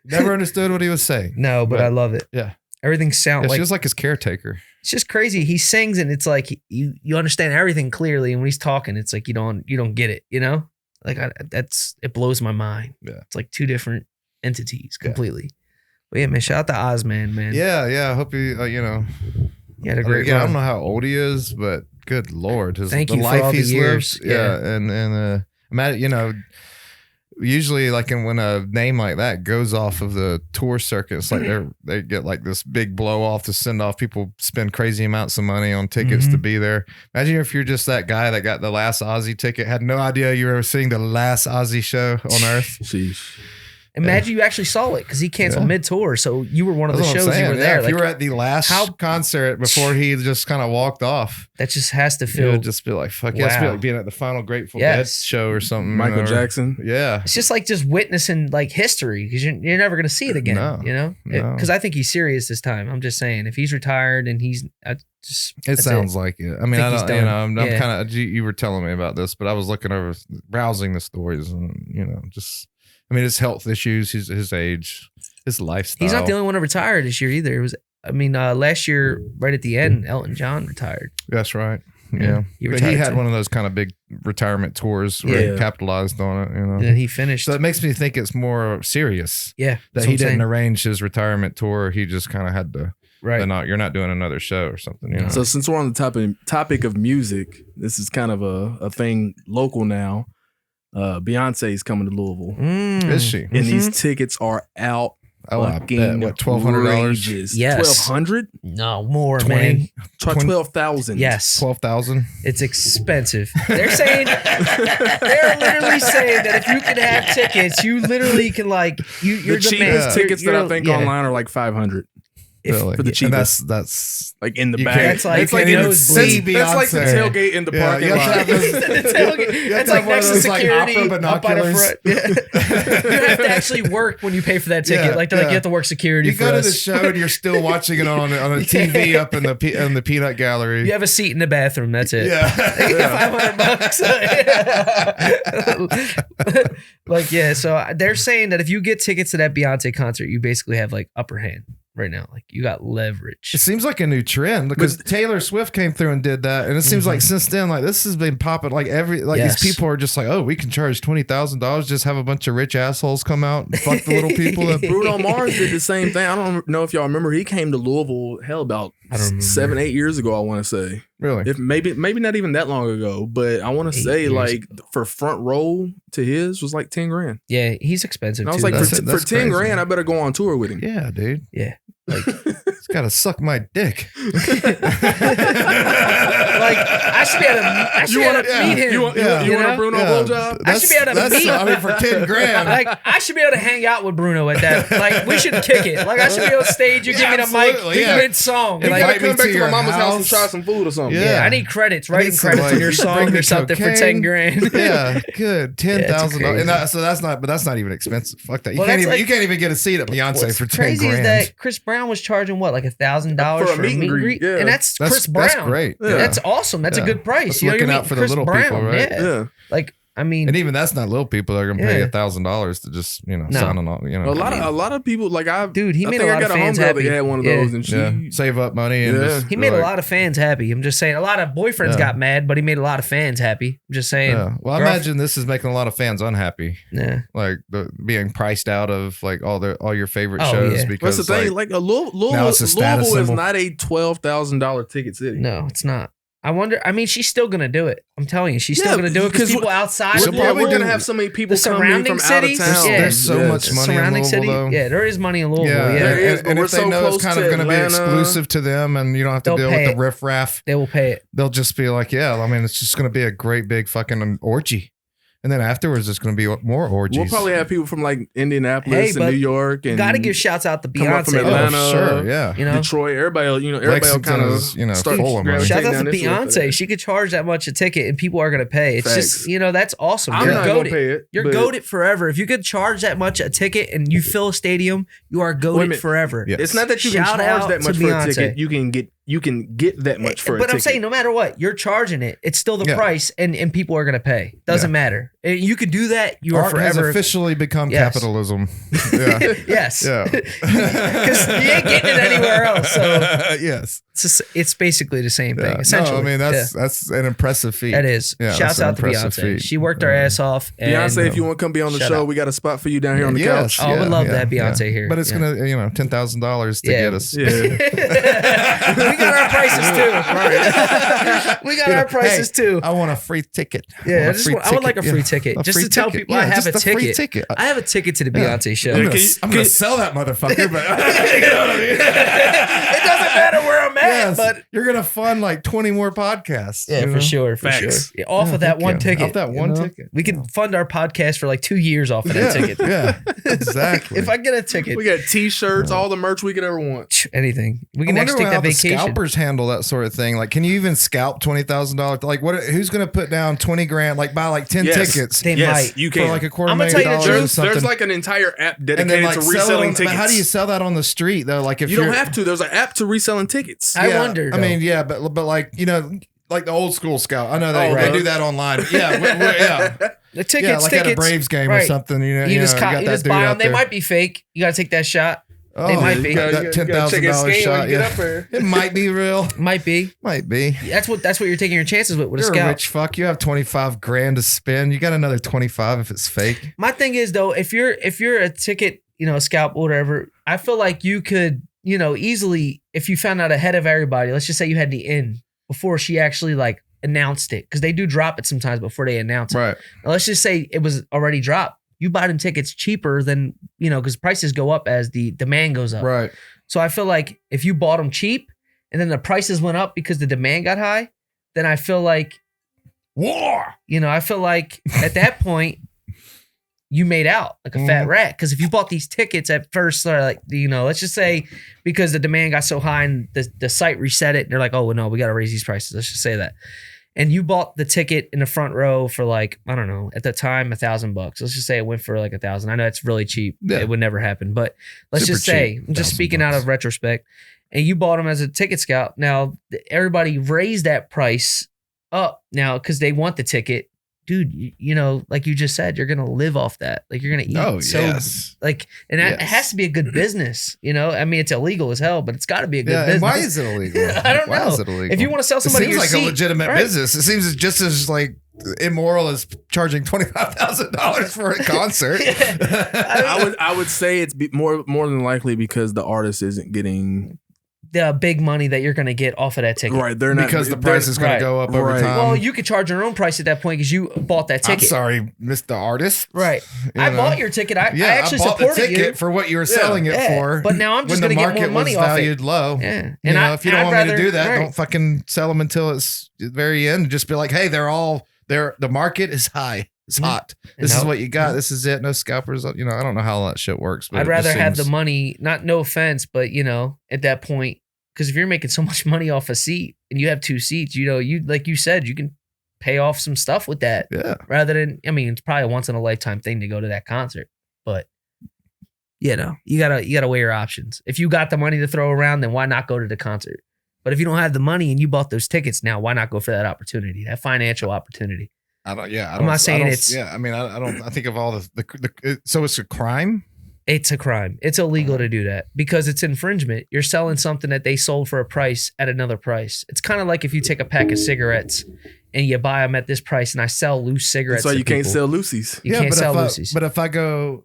Never understood what he was saying. No, but I love it. Yeah. Everything Yeah, sounds she like was like his caretaker. it's just crazy. He sings and it's like you understand everything clearly, and when he's talking, it's like you don't get it. Like it blows my mind. Yeah. It's like two different entities Yeah. completely. But yeah, man, shout out to Ozman, man. Yeah. I hope he, He had a great again, I don't run. know how old he is, but good Lord, Thank the you for life all the he's years. lived. Yeah. And imagine, usually like when a name like that goes off of the tour circuit, it's like they get like this big blow off to send off. People spend crazy amounts of money on tickets to be there. Imagine if you're just that guy that got the last Ozzy ticket, had no idea you were seeing the last Ozzy show on earth. Sheesh. Imagine you actually saw it because he canceled Yeah. mid-tour, so you were one of the That's what I'm shows you saying. were Yeah, there. if Like, you were at the last how- concert before he just kind of walked off, that just has to it feel. would just be like, fuck yeah, it's be Wow. like being at the final Grateful Yes. Dead show or something. Michael or- Jackson. Yeah. It's just like witnessing like history because you're never gonna see it again. No, no. Because I think he's serious this time. I'm just saying if he's retired and It that's sounds like it. I mean, think I he's don't, done. I'm Yeah. kind of, you were telling me about this, but I was looking over, browsing the stories and, his health issues, his age, his lifestyle. He's not the only one to retire this year either. It was, last year, right at the end, Elton John retired. That's right. Yeah, Yeah. he But he retired had too. one of those kind of big retirement tours where Yeah. he capitalized on it, And then he finished. So it makes me think it's more serious Yeah, that that's he what I'm didn't saying. arrange his retirement tour. He just kind of had to, Right. you're not doing another show or something. So since we're on the topic of music, this is kind of a thing local now. Beyonce's coming to Louisville, Mm. Is she? and these tickets are out Oh, I bet. fucking What, $1,200? outrageous. Yes. $1,200? No, more, man. 12,000. Yes. 12,000. It's expensive. They're saying, they're literally saying that if you can have tickets, you literally can like, you're The the man. cheapest tickets that I think yeah. online are like 500 Really? for the And cheapest. that's like in the you back. can't- That's like- it's like you in can't the see that's like the Beyonce. tailgate in the Yeah, parking you have to lot. have those- The tailgate. You have That's to like have one next of to those, like, security opera up by the binoculars. front. Yeah. You have to actually work when you pay for that ticket. Yeah, like they're like yeah. you have to work security you for go to us. the show and you're still watching it on a TV up in the peanut gallery. You have a seat in the bathroom. That's it. Yeah. $500. Like yeah. So they're saying that if you get tickets to that Beyonce concert, you basically have like upper hand right now. Like you got leverage. It seems like a new trend because Taylor Swift came through and did that, and it seems like since then, like this has been popping. Like Yes. these people are just like, oh, we can charge $20,000, just have a bunch of rich assholes come out and fuck the little people. Up. Bruno Mars did the same thing. I don't know if y'all remember. He came to Louisville, hell, about I don't remember. 7-8 years ago. I want to say, Really? if maybe not even that long ago. But I want to 8 say years like for front row to his was like 10 grand. Yeah, he's expensive And I was too. like, though. for 10 crazy. grand, I better go on tour with him. Yeah, dude. yeah. It's got to suck my dick. Like I should be able to meet him. You want know? a Bruno blowjob? I should be able to meet him. I mean, for 10 grand. Like I should be able to hang out with Bruno at that. Like we should kick it. Like I should be able to stage. You give me the mic absolutely, yeah. mid song. You Invite gotta Like, me come back to to my your mama's house and house. try some food or something. Yeah. I need credits. I need Writing some, credits like, on your you song bring or the something for cocaine. 10 grand. Yeah, good. $10,000. crazy. And so that's not even expensive. Fuck that. You Well, can't that's even like- you can't even get a seat at Beyonce What's for 10 crazy grand. is that Chris Brown was charging what, like $1,000 for a meet and greet, yeah. and that's Chris Brown. That's great. Yeah. That's awesome. That's Yeah. a good price. That's You know looking what I out mean? for the Chris little Brown, people, right? Yeah. Yeah. Like I mean, And even that's not little people that are gonna pay Yeah. $1,000 to just No. sign on. A lot of people like Dude, he I made think a lot I of got fans homegirl that happy. had one of Yeah. those, and she save up money and Yeah. just he made like, a lot of fans happy. I'm just saying. A lot of boyfriends Yeah. got mad, but he made a lot of fans happy. I'm just saying. Yeah. Well, I Girl- imagine this is making a lot of fans unhappy, Yeah. like being priced out of like all your favorite Oh, shows yeah. because That's the thing. like, Like a now it's a status Louisville is symbol. not a $12,000 ticket city. No, it's not. I wonder. I mean, she's still gonna do it. I'm telling you, she's still Yeah, gonna do it because 'cause people outside. She'll of We're probably Louisville- gonna do- have so many people the coming surrounding from out of cities, town. yeah. There's so much money in surrounding Louisville, city. though. Yeah, there is money in Louisville. yeah, Yeah, There is, and, but and we're if they so know it's close kind to of going to be Atlanta. exclusive to them, and you don't have to They'll deal pay with the it. riffraff, they will pay it. they'll just be like, yeah, I mean, it's just going to be a great big fucking orgy. And then afterwards, it's going to be more orgies. We'll probably have people from like Indianapolis Hey, and but New York and Got to give shouts out to come up from Beyonce. though. Atlanta. Oh, sure, yeah. You know, Detroit. Everybody will kind of Lexington is, start full of money. shout out to gravitating down this way for Beyonce. that. She could charge that much a ticket, and people are gonna pay. It's Facts. just that's awesome. I'm You're not gonna goated. pay it. You're but- goated forever. If you could charge that much a ticket and you fill a stadium, you are Wait a goated minute. forever. Yeah. It's not that you can Shout charge out that to much for a Beyonce. ticket. You can get that much for a But ticket. I'm saying, no matter what, you're charging it. It's still the Yeah. price, and people are gonna pay. Doesn't matter. You could do that. You are Art has forever. officially become Yes. capitalism. Yeah. Yes. Yeah. Because you ain't getting it anywhere else. So yes. it's basically the same thing. Yeah. Essentially, No, I mean, Yeah. that's an impressive feat. That is. Yeah, Shouts that's an out to impressive Beyonce. feat. She worked her ass off. And Beyonce, if you want to come be on the Shut show, up. we got a spot for you down here on the Yes, couch. Oh, I would love to have Beyonce here. But it's Yeah. gonna, $10,000 to Yeah. get us. Yeah. we got our prices too. We got our prices Hey, too. I want a free ticket. Yeah, I would like a free ticket. A Just free to tell ticket. people I Yeah, have a just free ticket. ticket. I have a ticket to the Yeah. Beyonce show. I'm Can gonna you- sell that motherfucker, but It doesn't matter where I'm at, yes, but you're gonna fund like 20 more podcasts. yeah, you for know? sure, for Facts. sure. Yeah, off Yeah, of that heck one yeah. ticket. Off that one you know? ticket. We can fund our podcast for like 2 years off of that ticket. Yeah, exactly. If I get a ticket, We got T-shirts, all the merch we could ever want. anything, we can I actually wonder take how that the vacation. scalpers handle that sort of thing. Like, can you even scalp $20,000? Like, what? Who's going to put down 20 grand? Like, buy like 10 Yes. tickets They Yes, might. you for can. like $250,000 I'm gonna tell you the or truth, There's something. like an entire app and dedicated then like to sell reselling them, tickets. but how do you sell that on the street though? Like, if You you're, don't have to. There's an app to reselling tickets. I wonder, I mean, though. yeah, but like like the old school scout. I know they, Oh, they right. do that online. Yeah, yeah. The tickets, Yeah, like tickets. at a Braves game or Right. something. You You just, got you that just dude buy out them. They there. might be fake. You got to take that shot. Oh, they might be. you got that $10,000 shot. Yeah, it might be real. Might be. Might be. That's what you're taking your chances with a You're scout. a rich fuck. You have 25 grand to spend. You got another 25 if it's fake. My thing is though, if you're a ticket, a scalp or whatever, I feel like you could, easily, if you found out ahead of everybody, let's just say you had the in before she actually like announced it, because they do drop it sometimes before they announce it. Right. Now, let's just say it was already dropped. you buy them tickets cheaper than, because prices go up as the demand goes up. Right. So I feel like if you bought them cheap and then the prices went up because the demand got high, then I feel like War. I feel like at that point you made out like a fat rat. Because if you bought these tickets at first, let's just say because the demand got so high and the site reset it, and they're like, oh no, we got to raise these prices. Let's just say that. And you bought the ticket in the front row for like, I don't know, at the time, $1,000. Let's just say it went for like $1,000. I know it's really cheap. Yeah. It would never happen. But let's Super just say, cheap, I'm just speaking out of retrospect, and you bought them as a ticket scout. Now, everybody raised that price up now because they want the ticket. Dude, like you just said, you're going to live off that. Like you're going to eat. Oh, so, yes. Like, and it has to be a good business, I mean, it's illegal as hell, but it's got to be a good business. And why is it illegal? I don't know. Why is it illegal? If you want to sell somebody it seems your like seat, a legitimate right. business. It seems just as like immoral as charging $25,000 for a concert. I would say it's more than likely because the artist isn't getting the big money that you're going to get off of that ticket. right. They're not because the price is going to go up over Right. time. Well, you could charge your own price at that point because you bought that I'm ticket. sorry, Mr. Artist. Right. I bought your ticket. I actually I bought the supported ticket you. for what you were selling it for. But now I'm just when going the to get more market money was off valued it. low. Yeah. And if you don't want me to do that, right. don't fucking sell them until it's the very end. Just be like, hey, the market is high. It's hot. This is what you got. This is it. No scalpers. I don't know how all that shit works. But I'd rather have the money, no offense, but at that point, because if you're making so much money off a seat and you have 2 seats, you like you said, you can pay off some stuff with that. Yeah. Rather than, it's probably a once in a lifetime thing to go to that concert, but you gotta weigh your options. If you got the money to throw around, then why not go to the concert? But if you don't have the money and you bought those tickets, now why not go for that opportunity, that financial opportunity? I'm not saying it's. Yeah, I think of all so it's a crime. It's a crime. It's illegal to do that because it's infringement. You're selling something that they sold for a price at another price. It's kind of like if you take a pack of cigarettes and you buy them at this price, and I sell loose cigarettes. So you can't people. sell Lucy's. You can't sell Lucy's. But if I go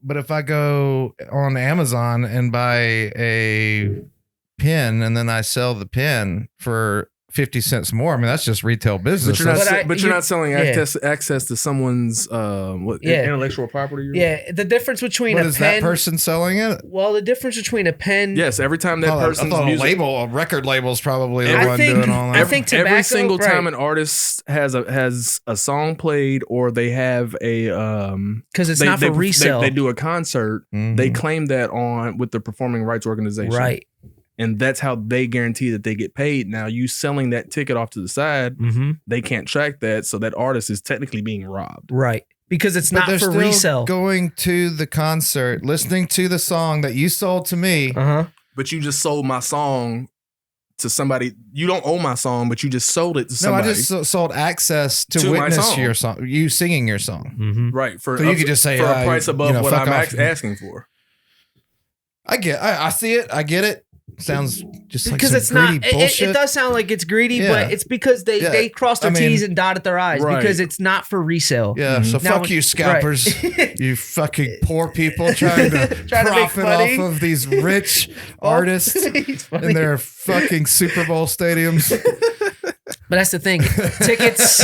on Amazon and buy a pen and then I sell the pen for 50 cents more, that's just retail business. But you're not selling access to someone's intellectual property. The difference between a pen. Is that person selling it? Well, the difference between a pen. Yes, every time that person's a music, a record label's probably the one doing all that. I think tobacco, every single time an artist has a song played or they have a because it's not for resale. They do a concert. Mm-hmm. They claim that with the performing rights organization, right? And that's how they guarantee that they get paid. Now, you selling that ticket off to the side, they can't track that. So that artist is technically being robbed. Right. Because it's not for resale. Going to the concert, listening to the song that you sold to me. But you just sold my song to somebody. You don't own my song, but you just sold it to somebody. No, I just sold access to witness your song, you singing your song. Right. So you could just say, for a price above what I'm asking for. I see it. I get it. Sounds just because like some it's greedy bullshit. It does sound like it's greedy, but it's because they crossed their T's and dotted their I's because it's not for resale. Yeah, so fuck you, scalpers. Right. You fucking poor people trying to profit off of these rich artists in their fucking Super Bowl stadiums. But that's the thing. Tickets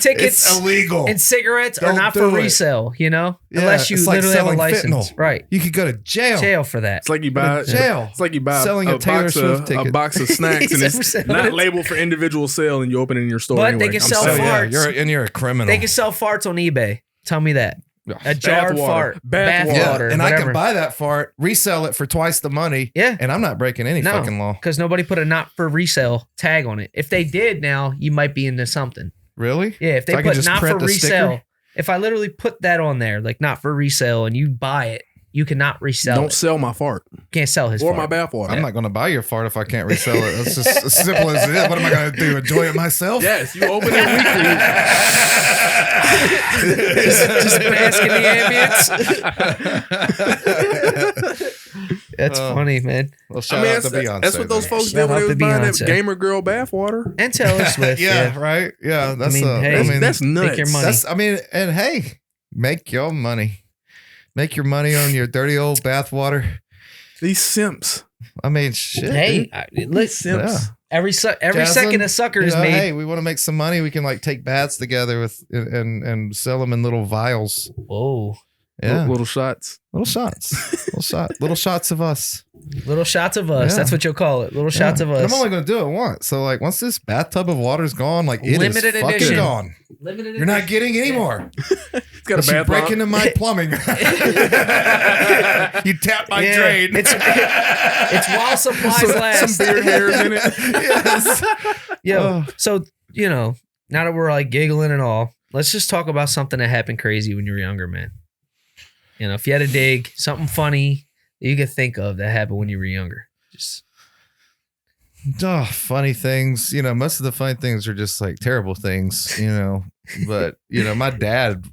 it's illegal. And cigarettes are not for resale, unless you literally have a license. Fentanyl. Right. You could go to jail for that. It's like you buy jail. It's like you buy selling a Taylor Swift ticket. A box of snacks and it's not labeled for individual sale and you open it in your store. But anyway. they can sell farts. Yeah, you're a criminal. They can sell farts on eBay. Tell me that. A jarred fart. Bath water. And I can buy that fart, resell it for twice the money. Yeah. And I'm not breaking any fucking law. Because nobody put a not for resale tag on it. If they did now, you might be into something. Really? Yeah. If they put not for resale, if I literally put that on there, like not for resale, and you buy it, you cannot resell Don't sell my fart. Can't sell his or fart. my bath water. I'm not going to buy your fart if I can't resell it. That's just as simple as it is. What am I going to do? Enjoy it myself? Yes, you open it weekly. just bask in the ambience. That's funny, man. Well, shout out to Beyonce. That's what those folks did Shout when out they was to buying that Beyonce. gamer girl bath water. And Taylor Swift. Yeah, right. Yeah, that's that's nuts. Make your money. And hey, make your money. Make your money on your dirty old bath water. These simps. I mean, shit. Hey, look, simps. Yeah. Every Jasmine, second a sucker is made. Hey, we want to make some money. We can like take baths together with and sell them in little vials. Whoa. Yeah. Little shots. Little shots of us. Little shots of us. Yeah. That's what you'll call it. Little shots of And us. I'm only going to do it once. So like once this bathtub of water is gone, like it Limited is fucking edition. gone. Limited You're not getting any more. It's got a Unless you bath break bomb. into my plumbing. You tap my Yeah, drain. it's while supplies last. Some beard hairs in it. Yes. Yo, so now that we're like giggling and all, let's just talk about something that happened crazy when you were younger, man. If you had to dig something funny that you could think of that happened when you were younger, just Funny things. Most of the funny things are just like terrible things. But my dad,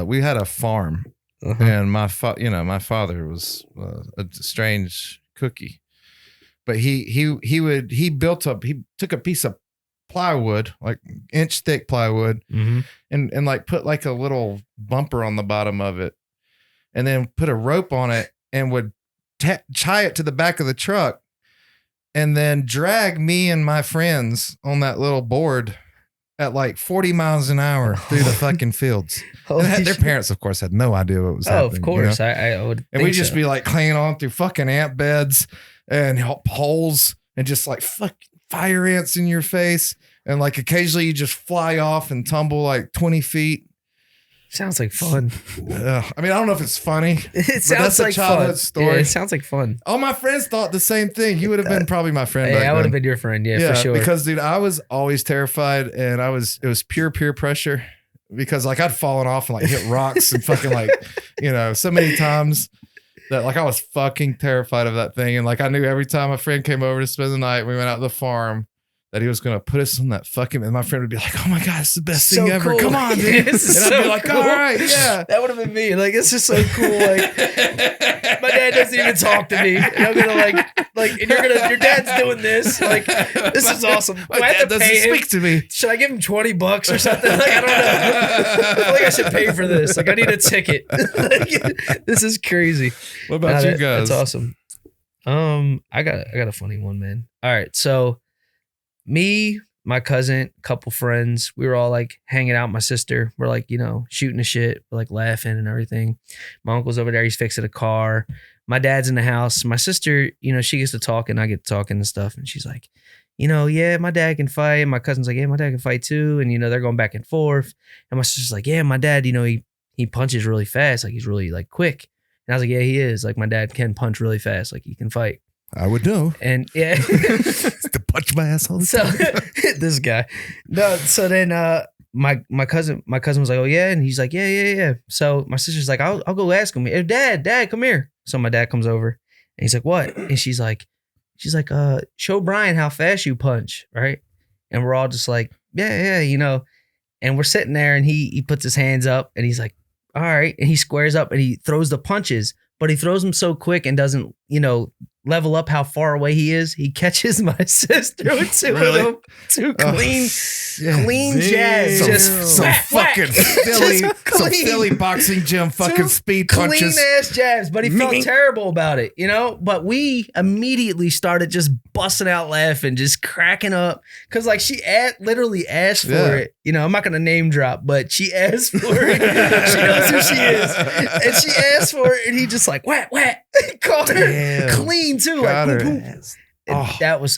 we had a farm, and my father was a strange cookie, but he took a piece of plywood, like inch thick plywood, and like put like a little bumper on the bottom of it, and then put a rope on it and would tie it to the back of the truck, and then drag me and my friends on that little board at like 40 miles an hour through the fucking fields. And their parents, of course, had no idea what was happening. of course, I would. And we'd just be like clinging on through fucking ant beds and holes and just like fire ants in your face. And like occasionally you just fly off and tumble like 20 feet. Sounds like fun. I don't know if it's funny. It sounds that's a like childhood fun. story. Yeah, it sounds like fun. All my friends thought the same thing. You would have been probably my friend. Hey, back I would then. have been your friend. Yeah, for sure. Because dude, I was always terrified, and it was pure peer pressure, because like I'd fallen off and like hit rocks and fucking like, so many times that like I was fucking terrified of that thing. And like I knew every time a friend came over to spend the night, we went out to the farm, that he was going to put us on that fucking, and my friend would be like, "Oh my God, it's the best thing ever. Cool. Come on, dude." This is And I'd be so like, cool. "All right, yeah." That would have been me. Like, it's just so cool. Like, my dad doesn't even talk to me. And I'm gonna and your dad's doing this. Like, this is awesome. My Do I dad have to doesn't pay him? speak to me. Should I give him $20 or something? Like, I don't know. I feel like I should pay for this. Like, I need a ticket. This is crazy. What about you That's guys? awesome. I got a funny one, man. All right, so me, my cousin, couple friends, we were all like hanging out. My sister, we're like, shooting the shit, we're like laughing and everything. My uncle's over there, he's fixing a car. My dad's in the house. My sister, she gets to talking, I get to talking and stuff. And she's like, yeah, my dad can fight. And my cousin's like, yeah, my dad can fight too. And, they're going back and forth. And my sister's like, yeah, my dad, he punches really fast. Like, he's really like quick. And I was like, yeah, he is. Like, my dad can punch really fast. Like, he can fight. I would know. And yeah. To punch my ass all the time. This guy. No, so then my cousin was like, oh yeah, and he's like, yeah. So my sister's like, I'll go ask him. Hey, Dad, come here. So my dad comes over and he's like, what? And she's like, show Brian how fast you punch, right? And we're all just like, yeah, And we're sitting there and he puts his hands up and he's like, all right. And he squares up and he throws the punches, but he throws them so quick and doesn't, level up how far away he is. He catches my sister with two of them, two clean jabs. Some, Just some whack, fucking whack. Philly, Just some clean. Philly boxing gym fucking Two speed Clean punches. ass jabs, but he felt terrible about it, But we immediately started just busting out laughing, just cracking up, because like she literally asked for it. I'm not gonna name drop, but she asked for it. She knows who she is, and she asked for it, and he just like whack. Caught her clean too, Got like her. boom, boom.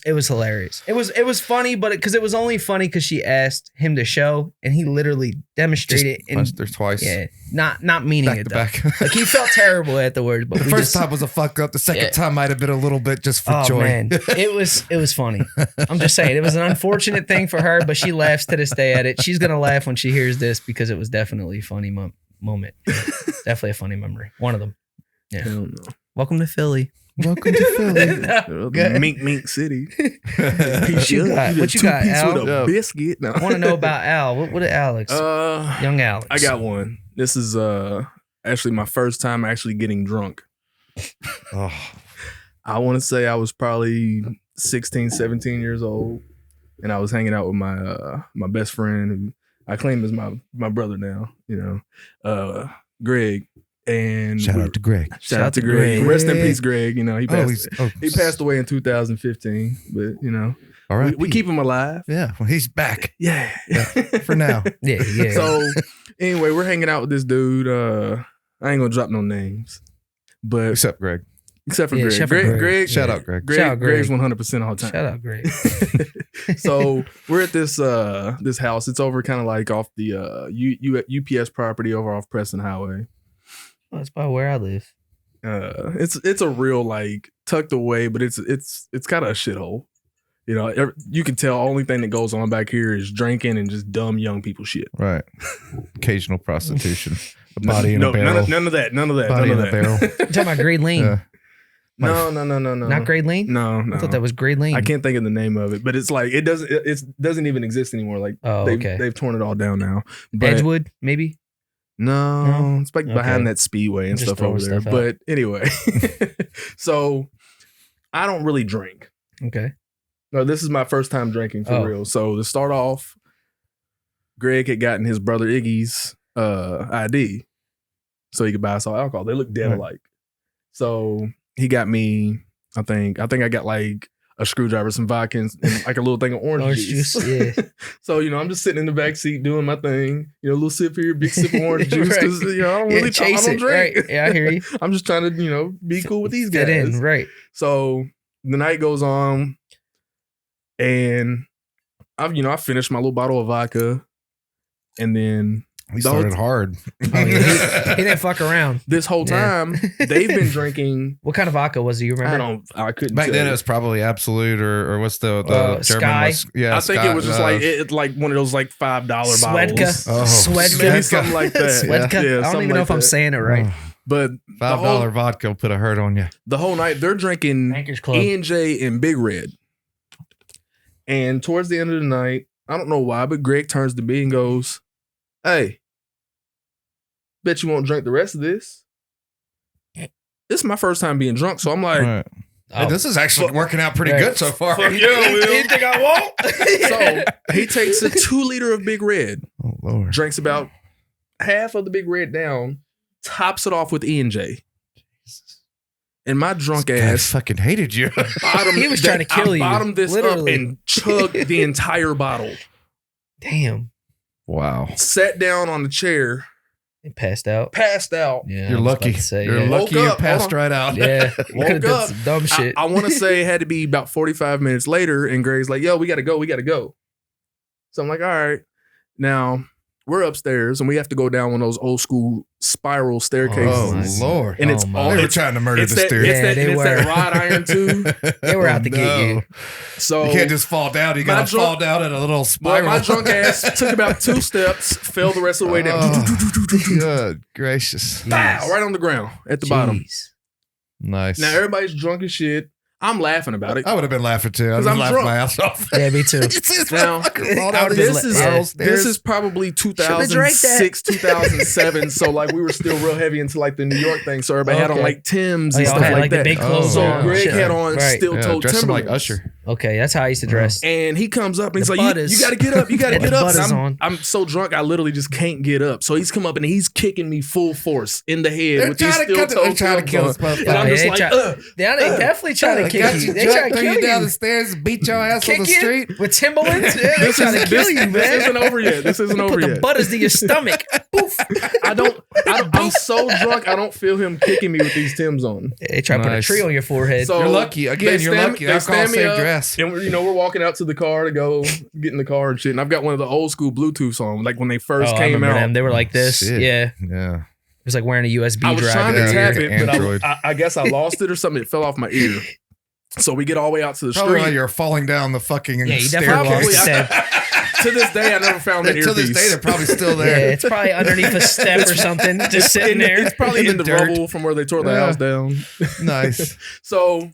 It was hilarious. It was funny, but because it was only funny because she asked him to show, and he literally demonstrated Just punched her twice. Yeah, not meaning Back it to though. back. Like he felt terrible afterwards, but The we first just, time was a fuck up. The second time might have been a little bit just for joy. man, it was funny. I'm just saying it was an unfortunate thing for her, but she laughs to this day at it. She's gonna laugh when she hears this because it was definitely a funny moment. Definitely a funny memory. One of them. Yeah. Hell no. Welcome to Philly. Welcome to Philly. No, good. Mink City. What you got, Al? With a Yeah. biscuit. No. I want to know about Al. What did Alex? Young Alex. I got one. This is actually my first time actually getting drunk. Oh, I want to say I was probably 16, 17 years old, and I was hanging out with my best friend, who I claim is my brother now, Greg. And shout out to Greg. Shout out to Greg. Rest in peace, Greg. Oh, He passed away in 2015, but all right. we keep him alive. Yeah, well, he's back. Yeah. For now. Yeah. So anyway, we're hanging out with this dude. I ain't gonna drop no names, but Except Greg. except for Yeah, Greg. except for Greg, Greg. Shout out Greg. Greg, Shout out Greg. Greg's 100% all the time. Shout out, Greg. So we're at this house. It's over kind of like off the UPS property over off Preston Highway. Oh, that's probably where I live. It's a real like tucked away, but it's kind of a shithole. You know, you can tell only thing that goes on back here is drinking and just dumb young people shit. Right. Occasional prostitution. A body in a barrel. None of that. Body in a barrel. You talking about Grade Lane? Yeah. No. Not Grade Lane? No. I thought that was Grade Lane. I can't think of the name of it, but it's like it doesn't even exist anymore. Like they've torn it all down now. But Edgewood, maybe? No, it's like behind Okay. that speedway and Just stuff over there. throwing stuff But anyway, so I don't really drink. Okay. No, this is my first time drinking for real. So to start off, Greg had gotten his brother Iggy's ID so he could buy us all alcohol. They look dead Right. alike. So he got me, I think I got like a screwdriver, some vodka, and like a little thing of orange juice. Yeah. So, you know, I'm just sitting in the back seat doing my thing. You know, a little sip here, big sip of orange juice. Because, you know, I don't really I don't drink. Right. Yeah, I hear you. I'm just trying to, you know, be cool with these guys. Fit in, right. So the night goes on and I finished my little bottle of vodka and then We started hard. Oh, yeah. He didn't fuck around. this whole time they've been drinking. What kind of vodka was it? You remember? I couldn't Back tell then you. it was probably Absolute or what's the German Sky? Yeah, I think Sky, it was just like one of those like $5 bottles. Swedka. Oh, Swedka. Maybe something like that. Swedka. Yeah, I don't something even know like if I'm that. saying it right. But $5 vodka will put a hurt on you. the whole night they're drinking Bankers Club. E&J and Big Red. And towards the end of the night, I don't know why, but Greg turns to me and goes, "Hey, bet you won't drink the rest of this." This is my first time being drunk, so I'm like, Right. Hey, this is actually working out pretty Right. good so far. Fuck yeah, Will. You think I won't? So he takes a 2 liter of Big Red, Oh, Lord. drinks about half of the Big Red down, tops it off with E&J. And my drunk This guy ass fucking hated you. bottomed, He was trying to kill you, I bottomed this literally. up and chugged the entire bottle. Damn. Wow. Sat down on the chair, He passed out. passed out. Yeah. You're I was about lucky. to say, You're yeah. lucky Woke you up, passed hold on. right out. Yeah. You Woke could have done up. some dumb shit. I want to say it had to be about 45 minutes later, and Greg's like, "Yo, we got to go. So I'm like, all right. Now we're upstairs, and we have to go down one of those old school spiral staircases. Oh, my Lord. And it's Oh, my. all They were it's, trying to murder it's this that, dude. it's Yeah, that, they it's that were. wrought iron too. They were out to get you. So You can't just fall down. You My got to drunk- fall down in a little well, spiral. my drunk ass took about 2 steps, fell the rest of the way down. Oh, good gracious. Bow, right on the ground at the bottom. Jeez. Nice. Now everybody's drunk as shit. I'm laughing about it. I would have been laughing too. I was 'Cause I'm laughing drunk. my ass off. Yeah, me too. Now, This this is probably 2006, 2007. So like we were still real heavy into like the New York thing. So everybody had on Okay. like Timbs Oh, and y'all stuff had like like the that. big clothes So on. Greg Shit. had on Right. steel-toed dress him like Timberlands. Usher. Okay, that's how I used to dress. And he comes up and he's The like, butters. you got to get up. You got to Had the get up. butters And on. I'm so drunk, I literally just can't get up. So he's come up and he's kicking me full force in the head They're with these trying to cut- steel-toed they're trying to kill Timberlands. this motherfucker. And I'm Yeah, just they like, try- They definitely trying to kill you. They trying to throw kill you down you. the stairs, beat your ass on Kick the you street. with Timberlands. Yeah, they This trying to kill you, man. This isn't over yet. This isn't over Put the yet. butters to your stomach. Poof. I'm so drunk, I don't feel him kicking me with these Timbs on. They try to put a Nice. tree on your forehead. So You're lucky. Again, they you're stand- lucky. they Alcohol stand me saved up, your ass. And we're walking out to the car to go get in the car and shit. And I've got one of the old school Bluetooths on, like when they first I came remember out. them. They were like this. Shit. Yeah. Yeah. It was like wearing a USB I was drive. trying in to your tap ear. it, but Android. I guess I lost it or something. It fell off my ear. So we get all the way out to the Probably while street. you're falling down the fucking Yeah, you staircase. definitely Probably. said. To this day, I never found the To this earpiece. day, they're probably still Yeah, there. it's probably underneath a step or something, just sitting there. It's probably in the dirt. rubble from where they tore the Yeah. house down. Nice. So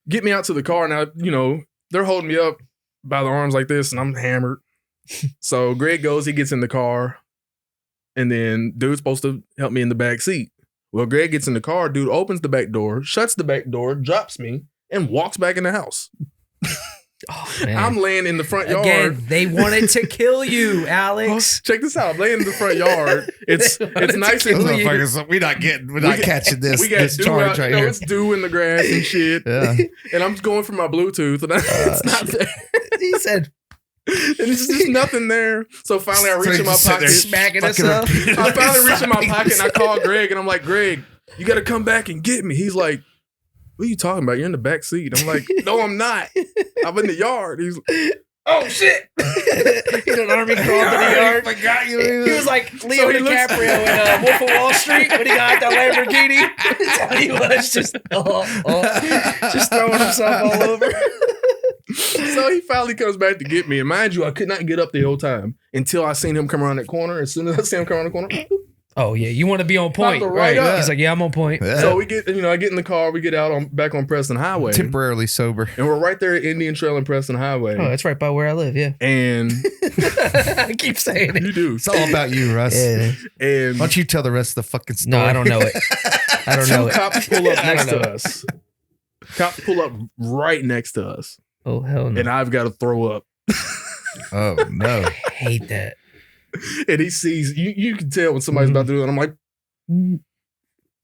get me out to the car. Now, they're holding me up by the arms like this, and I'm hammered. So Greg goes, he gets in the car, and then dude's supposed to help me in the back seat. Well, Greg gets in the car, dude opens the back door, shuts the back door, drops me, and walks back in the house. Oh, man. I'm laying in the front yard. Again, they wanted to kill you, Alex. Check this out. I'm laying in the front yard. It's nice and kill you. Motherfuckers, we're not catching this, we got this dew charge out, right no, here. it's dew in the grass and shit. Yeah. And I'm going for my Bluetooth, and it's not there. He said, And there's just nothing there. So finally, I reach in my pocket, smacking us I finally reach in my pocket and I call Greg and I'm like, Greg, you got to come back and get me. He's like, what are you talking about? You're in the back seat. I'm like, no, I'm not. I'm in the yard. He's like, oh shit. He did an army crawl to the yard. Forgot you. He was like Leo DiCaprio in Wolf of Wall Street when he got that Lamborghini. That's how he was, just throwing himself all over. So he finally comes back to get me. And mind you, I could not get up the whole time until I seen him come around that corner. As soon as I see him come around the corner, oh yeah, you want to be on point, Popped right? right up. He's like, yeah, I'm on point. Yeah. so we get, I get in the car, we get out back on Preston Highway. Temporarily sober. And we're right there at Indian Trail and Preston Highway. Oh, that's right by where I live. Yeah, And I keep saying it. you do. It's all about you, Russ. Yeah. And Why don't you tell the rest of the fucking story? No, I don't know it. I don't know two it. cops pull up I next don't to know. us. Cops pull up right next to us. Oh hell no! And I've got to throw up. Oh no. I hate that. And he sees, you can tell when somebody's about to do it. And I'm like,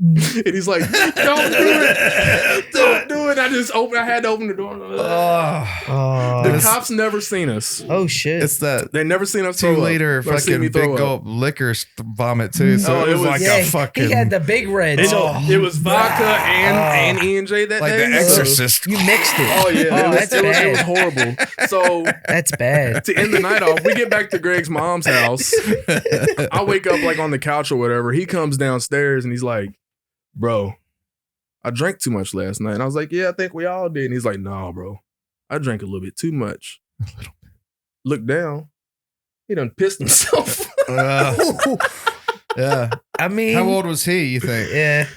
and he's like, don't do it. Don't do it. I had to open the door. Oh, The It's- cops never seen us. Oh shit! it's that They never seen us throw 2 up. liter Or seen me fucking throw big up. gulp liquor vomit too. So Oh, it was like yeah, a fucking he had the big red. And So it was vodka and E&J that like day. the so- Exorcist. you mixed it. Oh yeah, Oh, it that's was bad. horrible. So That's bad. to end the night off, we get back to Greg's mom's house. I wake up like on the couch or whatever. He comes downstairs and he's like, bro, I drank too much last night. And I was like, yeah, I think we all did. And he's like, no, bro, I drank a little bit too much. Look down. He done pissed himself. Yeah. I mean, How old was he, you think? Yeah.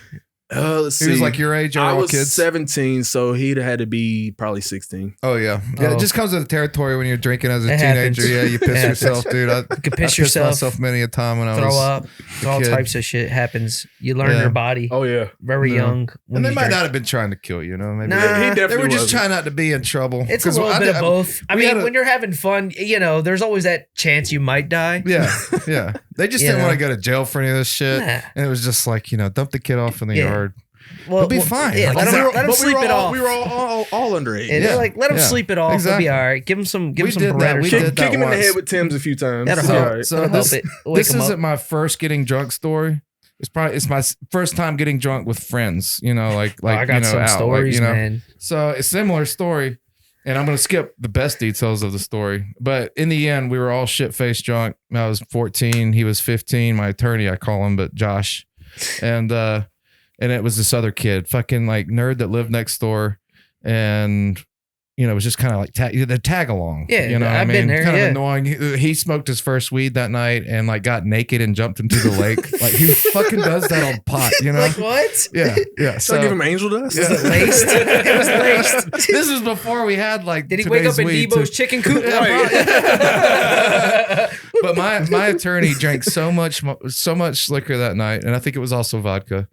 Let's see. He was like your age or I all was kids? 17, so he'd had to be probably 16. Oh yeah. Yeah, Oh. it just comes with the territory when you're drinking as a It teenager. happens. Yeah, you piss It happens. yourself, dude. I You could I piss pissed yourself, myself many a time when I throw was up. All kid. types of shit happens. You learn Yeah. your body Oh yeah. very Yeah. young. when And they you might drink. not have been trying to kill you, know? Maybe Nah. He they definitely were just wasn't. trying not to be in trouble. It's a 'Cause little I bit did- of both. I we mean, had a- when you're having fun, there's always that chance you might die. Yeah, yeah. They just You didn't know? want to go to jail for any of this shit. Nah. And it was just like, dump the kid off in the Yeah. yard. Well, He'll be fine. Yeah, Like, let he's him, out- let him But sleep it off. We were all underage. And Yeah. let him Yeah. sleep it off. Exactly. He'll be all right. Give him some We did that. bread or We something. did Kick him in the once. head with Tim's a few times. That'll It's help. all right. So That'll this, help it. Wake this him isn't up. my first getting drunk story. It's my first time getting drunk with friends. Like Oh, I got some out, stories, man. So a similar story, and I'm gonna skip the best details of the story. But in the end, we were all shit faced drunk. I was 14, he was 15. My attorney, I call him, but Josh, and it was this other kid, fucking like nerd that lived next door, and it was just kind of like the tag along. Yeah, what I've been there, Kind yeah. of annoying. He smoked his first weed that night and like got naked and jumped into the lake. Like who fucking does that on pot? Like what? Yeah, yeah. Should I give him angel dust? Yeah. Was it laced? It was laced. This was before we had like. Did he wake up in today's weed, Debo's too. chicken coop? Yeah, But my attorney drank so much liquor that night, and I think it was also vodka,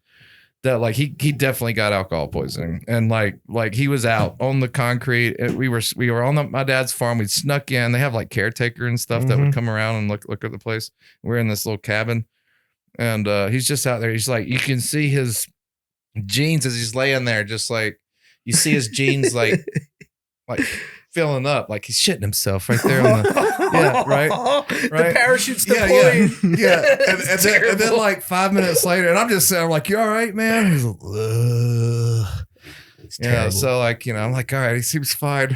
that like he definitely got alcohol poisoning, and like he was out on the concrete. And we were on my dad's farm. We snuck in. They have like caretaker and stuff that would come around and look at the place. We're in this little cabin, and he's just out there. He's like, you can see his jeans as he's laying there, just like you see his jeans like filling up, like he's shitting himself right there on the yeah, right. The parachute's Yeah, deployed. yeah. And then Terrible. like 5 minutes later, and I'm just saying, like, you all right, man? He's like, ugh. terrible. So like, I'm like, all right, he seems fine.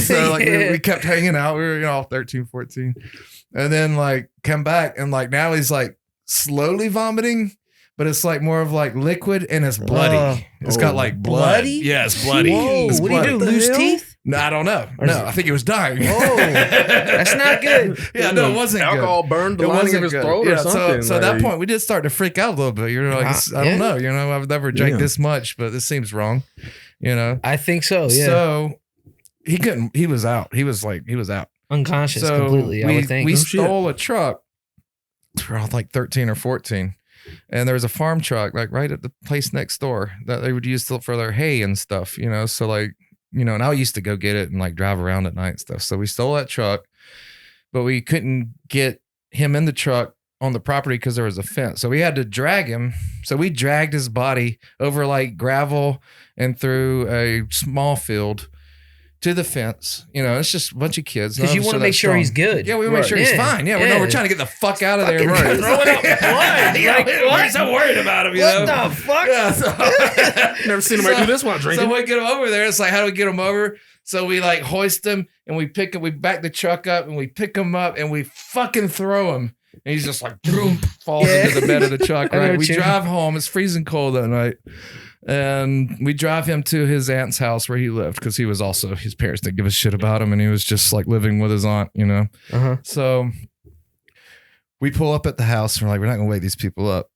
So like we kept hanging out. We were, all 13, 14. And then like come back and like now he's like slowly vomiting, but it's like more of like liquid and it's bloody. It's got like blood. Bloody? Yeah, it's bloody. Whoa, It's what do you do? bloody. Lose teeth? No, I don't know. Or is No, it- I think he was dying. Oh, that's not good. Yeah, no, it wasn't good. Alcohol burned the It lining wasn't of his good. throat Yeah, or something. So at that like- point, we did start to freak out a little bit. You're like, I yeah. don't know. I've never drank Yeah. this much, but this seems wrong. I think so. Yeah, So he couldn't. He was out. He was out. unconscious So completely. I would think. we Oh, shit. stole a truck. We were all like 13 or 14. And there was a farm truck like right at the place next door that they would use for their hay and stuff, So like, and I used to go get it and like drive around at night and stuff. So we stole that truck, but we couldn't get him in the truck on the property because there was a fence. So we had to drag him. So we dragged his body over like gravel and through a small field to the fence. You know, it's just a bunch of kids. Because you want to make sure he's good. Yeah, we want to make sure he's fine. Yeah, we're trying to get the fuck out of there. Right. Throwing up blood. We're so worried about him. What the fuck? Yeah, so, Never seen anybody do this while drinking. So we get him over there. It's like, how do we get him over? So we like hoist him and we pick him. We back the truck up and we pick him up and we fucking throw him. And he's just like, boom, falls into the bed of the truck. Right. We drive home. It's freezing cold that night. And we drive him to his aunt's house where he lived because he was also, his parents didn't give a shit about him and he was just like living with his aunt, you know? So we pull up at the house and we're like, we're not going to wake these people up.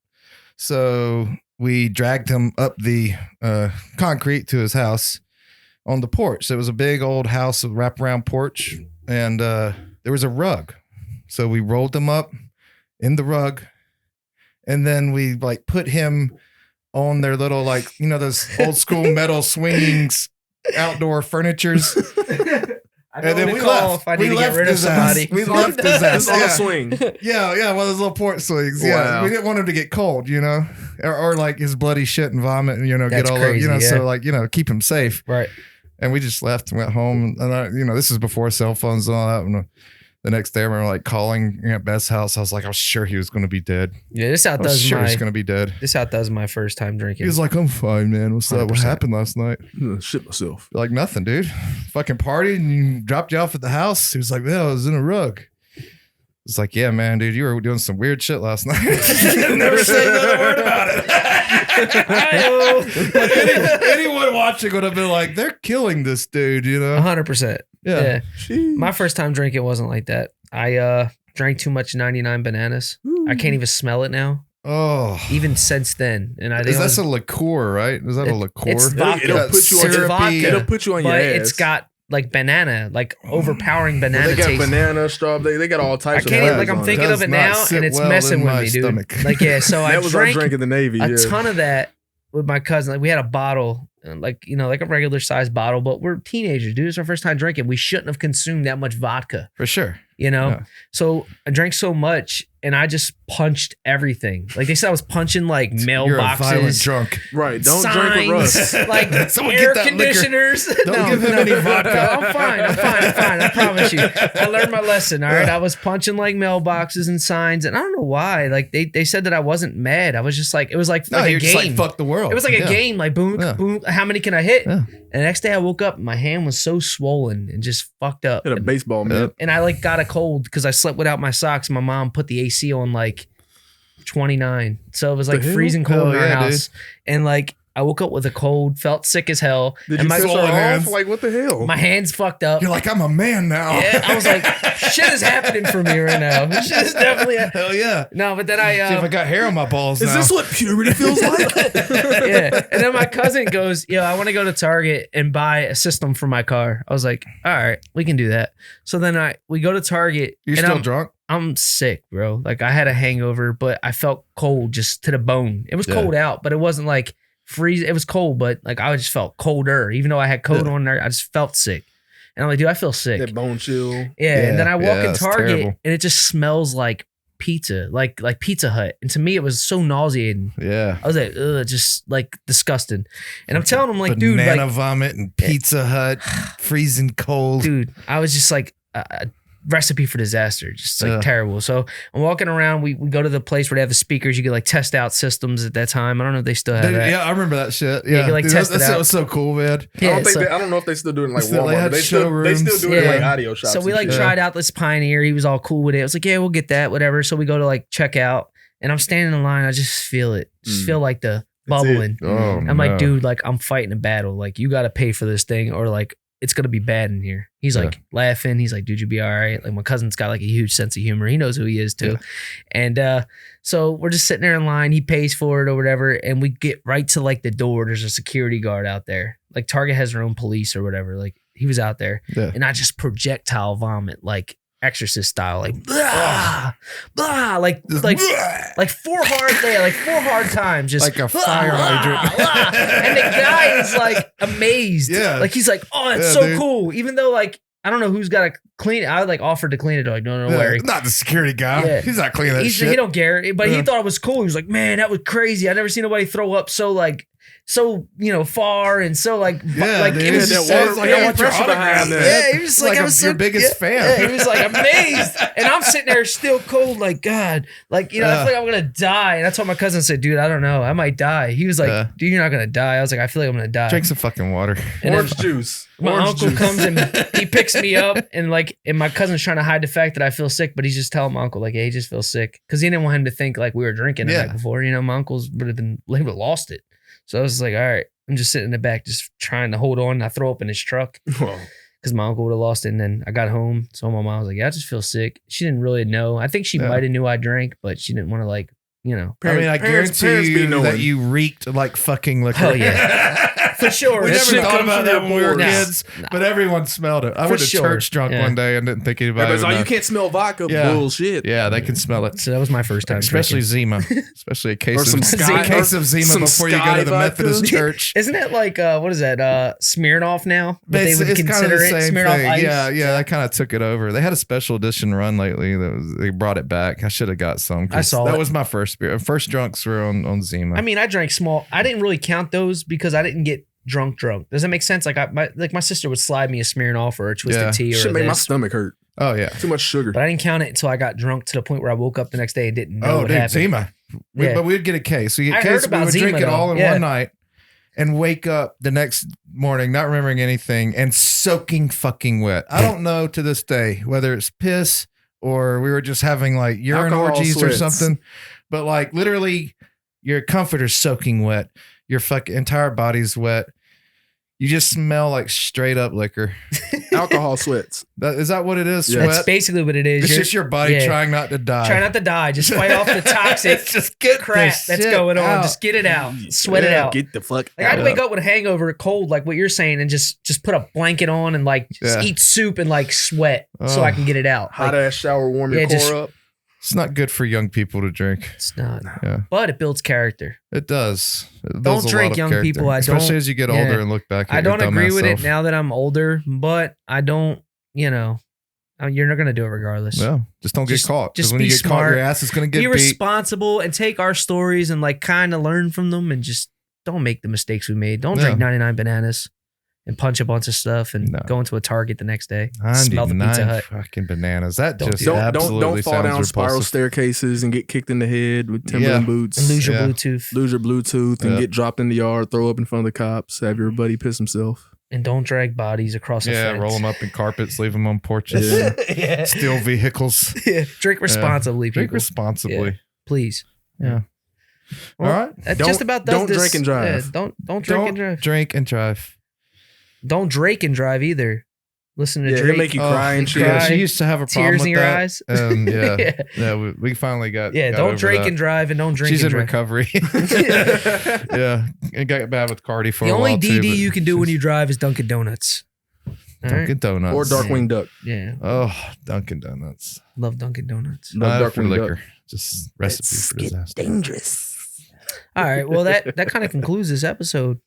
So we dragged him up the concrete to his house on the porch. So it was a big old house with wraparound porch and there was a rug. So we rolled him up in the rug and then we like put him on their little, like, you know, those old school metal swings, outdoor furnitures. And then we left. We left his ass. We left his ass. On a swing. Yeah, one of those little porch swings. Wow. Yeah, we didn't want him to get cold, you know, or like his bloody shit and vomit, and, you know, That's get all over, you know, crazy, so like, you know, keep him safe. Right. And we just left and went home. And I, you know, this is before cell phones and all that. And the next day, we were like calling Aunt Beth's house. I was like, I was sure he was going to be dead. Yeah, this I was outdoes sure my. he's going to be dead. This outdoes my first time drinking. He was like, I'm fine, man. What's up? What 100%. happened last night? Shit myself. Like, nothing, dude. Fucking partied and dropped you off at the house. He was like, yeah, I was in a rug. It's like, yeah, man, dude, you were doing some weird shit last night. Never said another word about it. Anyone watching would have been like, they're killing this dude, you know? 100%. Yeah. My first time drinking wasn't like that. I drank too much 99 bananas. I can't even smell it now. Oh. Even since then. And I think Is that a liqueur, right? Is that a liqueur? It's vodka. It'll put you on your vodka, It'll put you on your but ass. it's got like banana, like overpowering banana They got taste. banana, strawberry. They got all I types of can't even, flavors like, I'm on thinking it. of it Does not now sit and it's well messing in with my me, dude. stomach. Like, yeah, so I That was our drank drink in the Navy. a Yeah. ton of that with my cousin. Like, we had a bottle, like, you know, like a regular size bottle, but we're teenagers, dude. It's our first time drinking. We shouldn't have consumed that much vodka, For sure. you know? Yeah. So I drank so much and I just punched everything. Like, they said I was punching like You're a violent mailboxes, drunk. Right. Don't drink with Russ. like Someone air get that liquor. conditioners. Don't give him any vodka. I'm fine. I promise you. I learned my lesson. All right. I was punching like mailboxes and signs, and I don't know why. Like they said that I wasn't mad. I was just like, it was like, No, like a you're game. just like, fuck the world. It was like a Yeah. game. Like boom, Yeah. boom. How many can I hit? Yeah. And the next day I woke up, and my hand was so swollen and just fucked up. Hit a baseball mitt. And I like got a cold because I slept without my socks. My mom put the AC on like 29. So it was like The hell? freezing cold Hell in our yeah, house. And like I woke up with a cold, felt sick as hell. Did and you my, piss her swollen off? hands. Like, what the hell? my hands fucked up. You're like, I'm a man now. Yeah, I was like, shit is happening for me right now. Shit is definitely Hell yeah. no, but then See if I got hair on my balls Is now. this what puberty feels like? yeah. And then my cousin goes, yo, I want to go to Target and buy a system for my car. I was like, all right, we can do that. So then we go to Target. You're and still drunk? I'm sick, bro. Like I had a hangover, but I felt cold just to the bone. It was Yeah. cold out, but it wasn't like freeze. It was cold, but like I just felt colder. Even though I had coat on there, I just felt sick. And I'm like, dude, I feel sick. That bone chill. Yeah. And then I walk in it's Target terrible. and it just smells like pizza, like Pizza Hut. And to me, it was so nauseating. Yeah. I was like, ugh, just like disgusting. And I'm telling him, like, dude, Banana like, vomit and Pizza Hut, freezing cold. dude, I was just like a recipe for disaster, just like Yeah. terrible. So I'm walking around. We go to the place where they have the speakers. You could like test out systems at that time. I don't know if they still have that. Yeah, I remember that shit. Yeah, you Yeah, could, like, Dude, test it that out. was so cool, man. Yeah, I so- don't know if they still do it in like Still, they Walmart. had They still do it in Yeah. like audio shops. So we and like shit. tried out this Pioneer. He was all cool with it. I was like, yeah, we'll get that, whatever. So we go to like check out, and I'm standing in line. I just feel it. Just feel like the That's it. bubbling. Oh, I'm like, no. dude, like I'm fighting a battle. Like you got to pay for this thing, or like it's gonna be bad in here. He's Yeah. like laughing. He's like, dude, you'll be all right. Like my cousin's got like a huge sense of humor. He knows who he is too. Yeah. And so we're just sitting there in line. He pays for it or whatever, and we get right to like the door. There's a security guard out there. Like Target has their own police or whatever. Like he was out there, Yeah. and I just projectile vomit like Exorcist style, like blah, blah, like four hard times, just Like a fire blah, hydrant. blah. And the guy is like amazed. Yeah. Like he's like, oh, it's Yeah, so dude. cool. Even though like I don't know who's got to clean it. I like offered to clean it. Like, no, Yeah, worry. not the security guy. Yeah. He's not cleaning that He shit. don't care, but he Yeah. thought it was cool. He was like, man, that was crazy. I never seen nobody throw up so like so far and so like Yeah, dude. it was that just water- so like, I want your impressive. autograph. Yeah, he was like, I was your so, biggest fan. Yeah, he was like amazed, and I'm sitting there still cold, like God, like I feel like I'm gonna die. And I told my cousin, I said, dude, I don't know, I might die. He was like, dude, you're not gonna die. I was like, I feel like I'm gonna die. Drink some fucking water. And Orange then juice. my Orange uncle juice. comes and he picks me up, and my cousin's trying to hide the fact that I feel sick, but he's just telling my uncle like, hey, he just feels sick because he didn't want him to think like we were drinking the Yeah. night before. My uncles would have lost it. So I was like, all right, I'm just sitting in the back, just trying to hold on. I throw up in his truck Oh. because my uncle would have lost it. And then I got home, told my mom, I was like, yeah, I just feel sick. She didn't really know. I think she Yeah. might have knew I drank, but she didn't want to I mean, I Parents guarantee be you knowing. that you reeked like fucking liquor. Hell yeah. For sure. We That never shit thought comes about from that your when we were board. Nah, kids, nah. but everyone smelled it. I For went to sure. church drunk Yeah. one day and didn't think anybody Everybody's would like, know. you can't smell vodka. Yeah. Bullshit. Yeah, they can smell it. So that was my first time Especially drinking. Zima. Especially a case Or of some Sky- a case of Zima some before you go Sky to the vodka. Methodist church. Isn't it like, what is that, Smirnoff now? But they would It's kinda consider the it same Smirnoff thing. Ice? Yeah, I kind of took it over. They had a special edition run lately. They brought it back. I should have got some. 'Cause I saw that it. was my first beer. First drunks were on Zima. I mean, I drank small. I didn't really count those because I didn't get drunk. Does that make sense? Like my sister would slide me a Smirnoff or a Twisted Yeah. Tea or Shit made my this, stomach hurt. oh yeah. Too much sugar. but I didn't count it until I got drunk to the point where I woke up the next day and didn't know Oh, what dude, happened. Zima. Yeah. But we'd get a case. We I get heard case. We about would Zima, drink it all though. in Yeah. one night and wake up the next morning not remembering anything and soaking fucking wet. I don't know to this day whether it's piss or we were just having like urine Alcohol orgies or sweats. something. But like literally, your comforter's soaking wet. Your fucking entire body's wet. You just smell like straight up liquor. Alcohol sweats. Is that what it is? Yeah. Sweat? That's basically what it is. It's You're- just your body yeah. trying not to die. Try not to die. Just fight off the toxic Just get crap this that's shit going on. out. Just get it out. Sweat it Yeah. out. Get the fuck Like out. I'd wake up with a hangover, cold, like what you're saying, and just put a blanket on and like just Yeah. eat soup and like sweat so Oh. I can get it out. Hot Like, ass shower, warm your Yeah, core just- up. It's not good for young people to drink. it's not, Yeah. but it builds character. It does. It builds Don't a lot drink, of young character, people. I especially don't- as you get yeah. older and look back. At I don't your agree dumbass with it self. now that I'm older, but I don't. You're not gonna do it regardless. Well, just don't get Just- caught. just Because when be you get caught, smart. your ass is going to get Be beat. responsible and take our stories and like kind of learn from them and just don't make the mistakes we made. Don't drink Yeah. 99 bananas and punch a bunch of stuff and No. go into a Target the next day. Smell the 99 Pizza Hut. fucking bananas. That Don't just do Don't absolutely fall sounds down spiral repulsive. staircases and get kicked in the head with Timberland boots. And lose your Yeah. Bluetooth. Lose your Bluetooth and Yeah. get dropped in the yard, throw up in front of the cops, have your buddy piss himself. And don't drag bodies across a Yeah, fence. roll them up in carpets, leave them on porches, Yeah. Yeah. steal vehicles. Yeah. Drink responsibly, Drink people. responsibly. Please. Yeah. Well, All right. That Don't- just about does don't this. drink and drive. Yeah, don't drink and drive. Drink and drive. Don't drink and drive either. Listen to Yeah, Drake. he'll make you cry and shit. Yeah, Cry. she used to have a problem Tears with in your that. eyes. Yeah, Yeah. yeah. We finally got. Yeah, got don't over drink that. and drive and don't drink She's and in drive. recovery. Yeah, it got bad with Cardi for The a only while DD too, but you can do when she's- you drive is Dunkin' Donuts. All right? Dunkin' Donuts Or Darkwing Duck. Yeah, Oh, Dunkin' Donuts. love Dunkin' Donuts. Love Not for Darkwing Duck. liquor. Just recipe for disaster. dangerous. All right, well that kind of concludes this episode.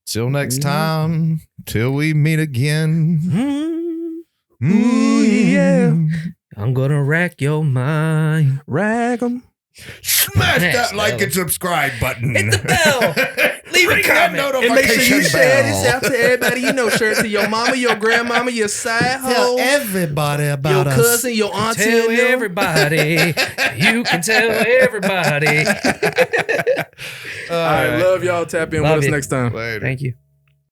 Till next time. Till we meet again. Mm, Ooh, yeah. I'm gonna rack your mind. Rag 'em. Smash Next that like level. and subscribe button. Hit the bell. Leave a Ring that comment. And make sure you notification share bell. this out to everybody you know. Share it to your mama, your grandmama, your side Tell hoe, everybody your about us. cousin, your auntie. Tell and them. everybody. You can tell everybody. All right, love y'all. Tap in Love with us you. next time. Later. Thank you.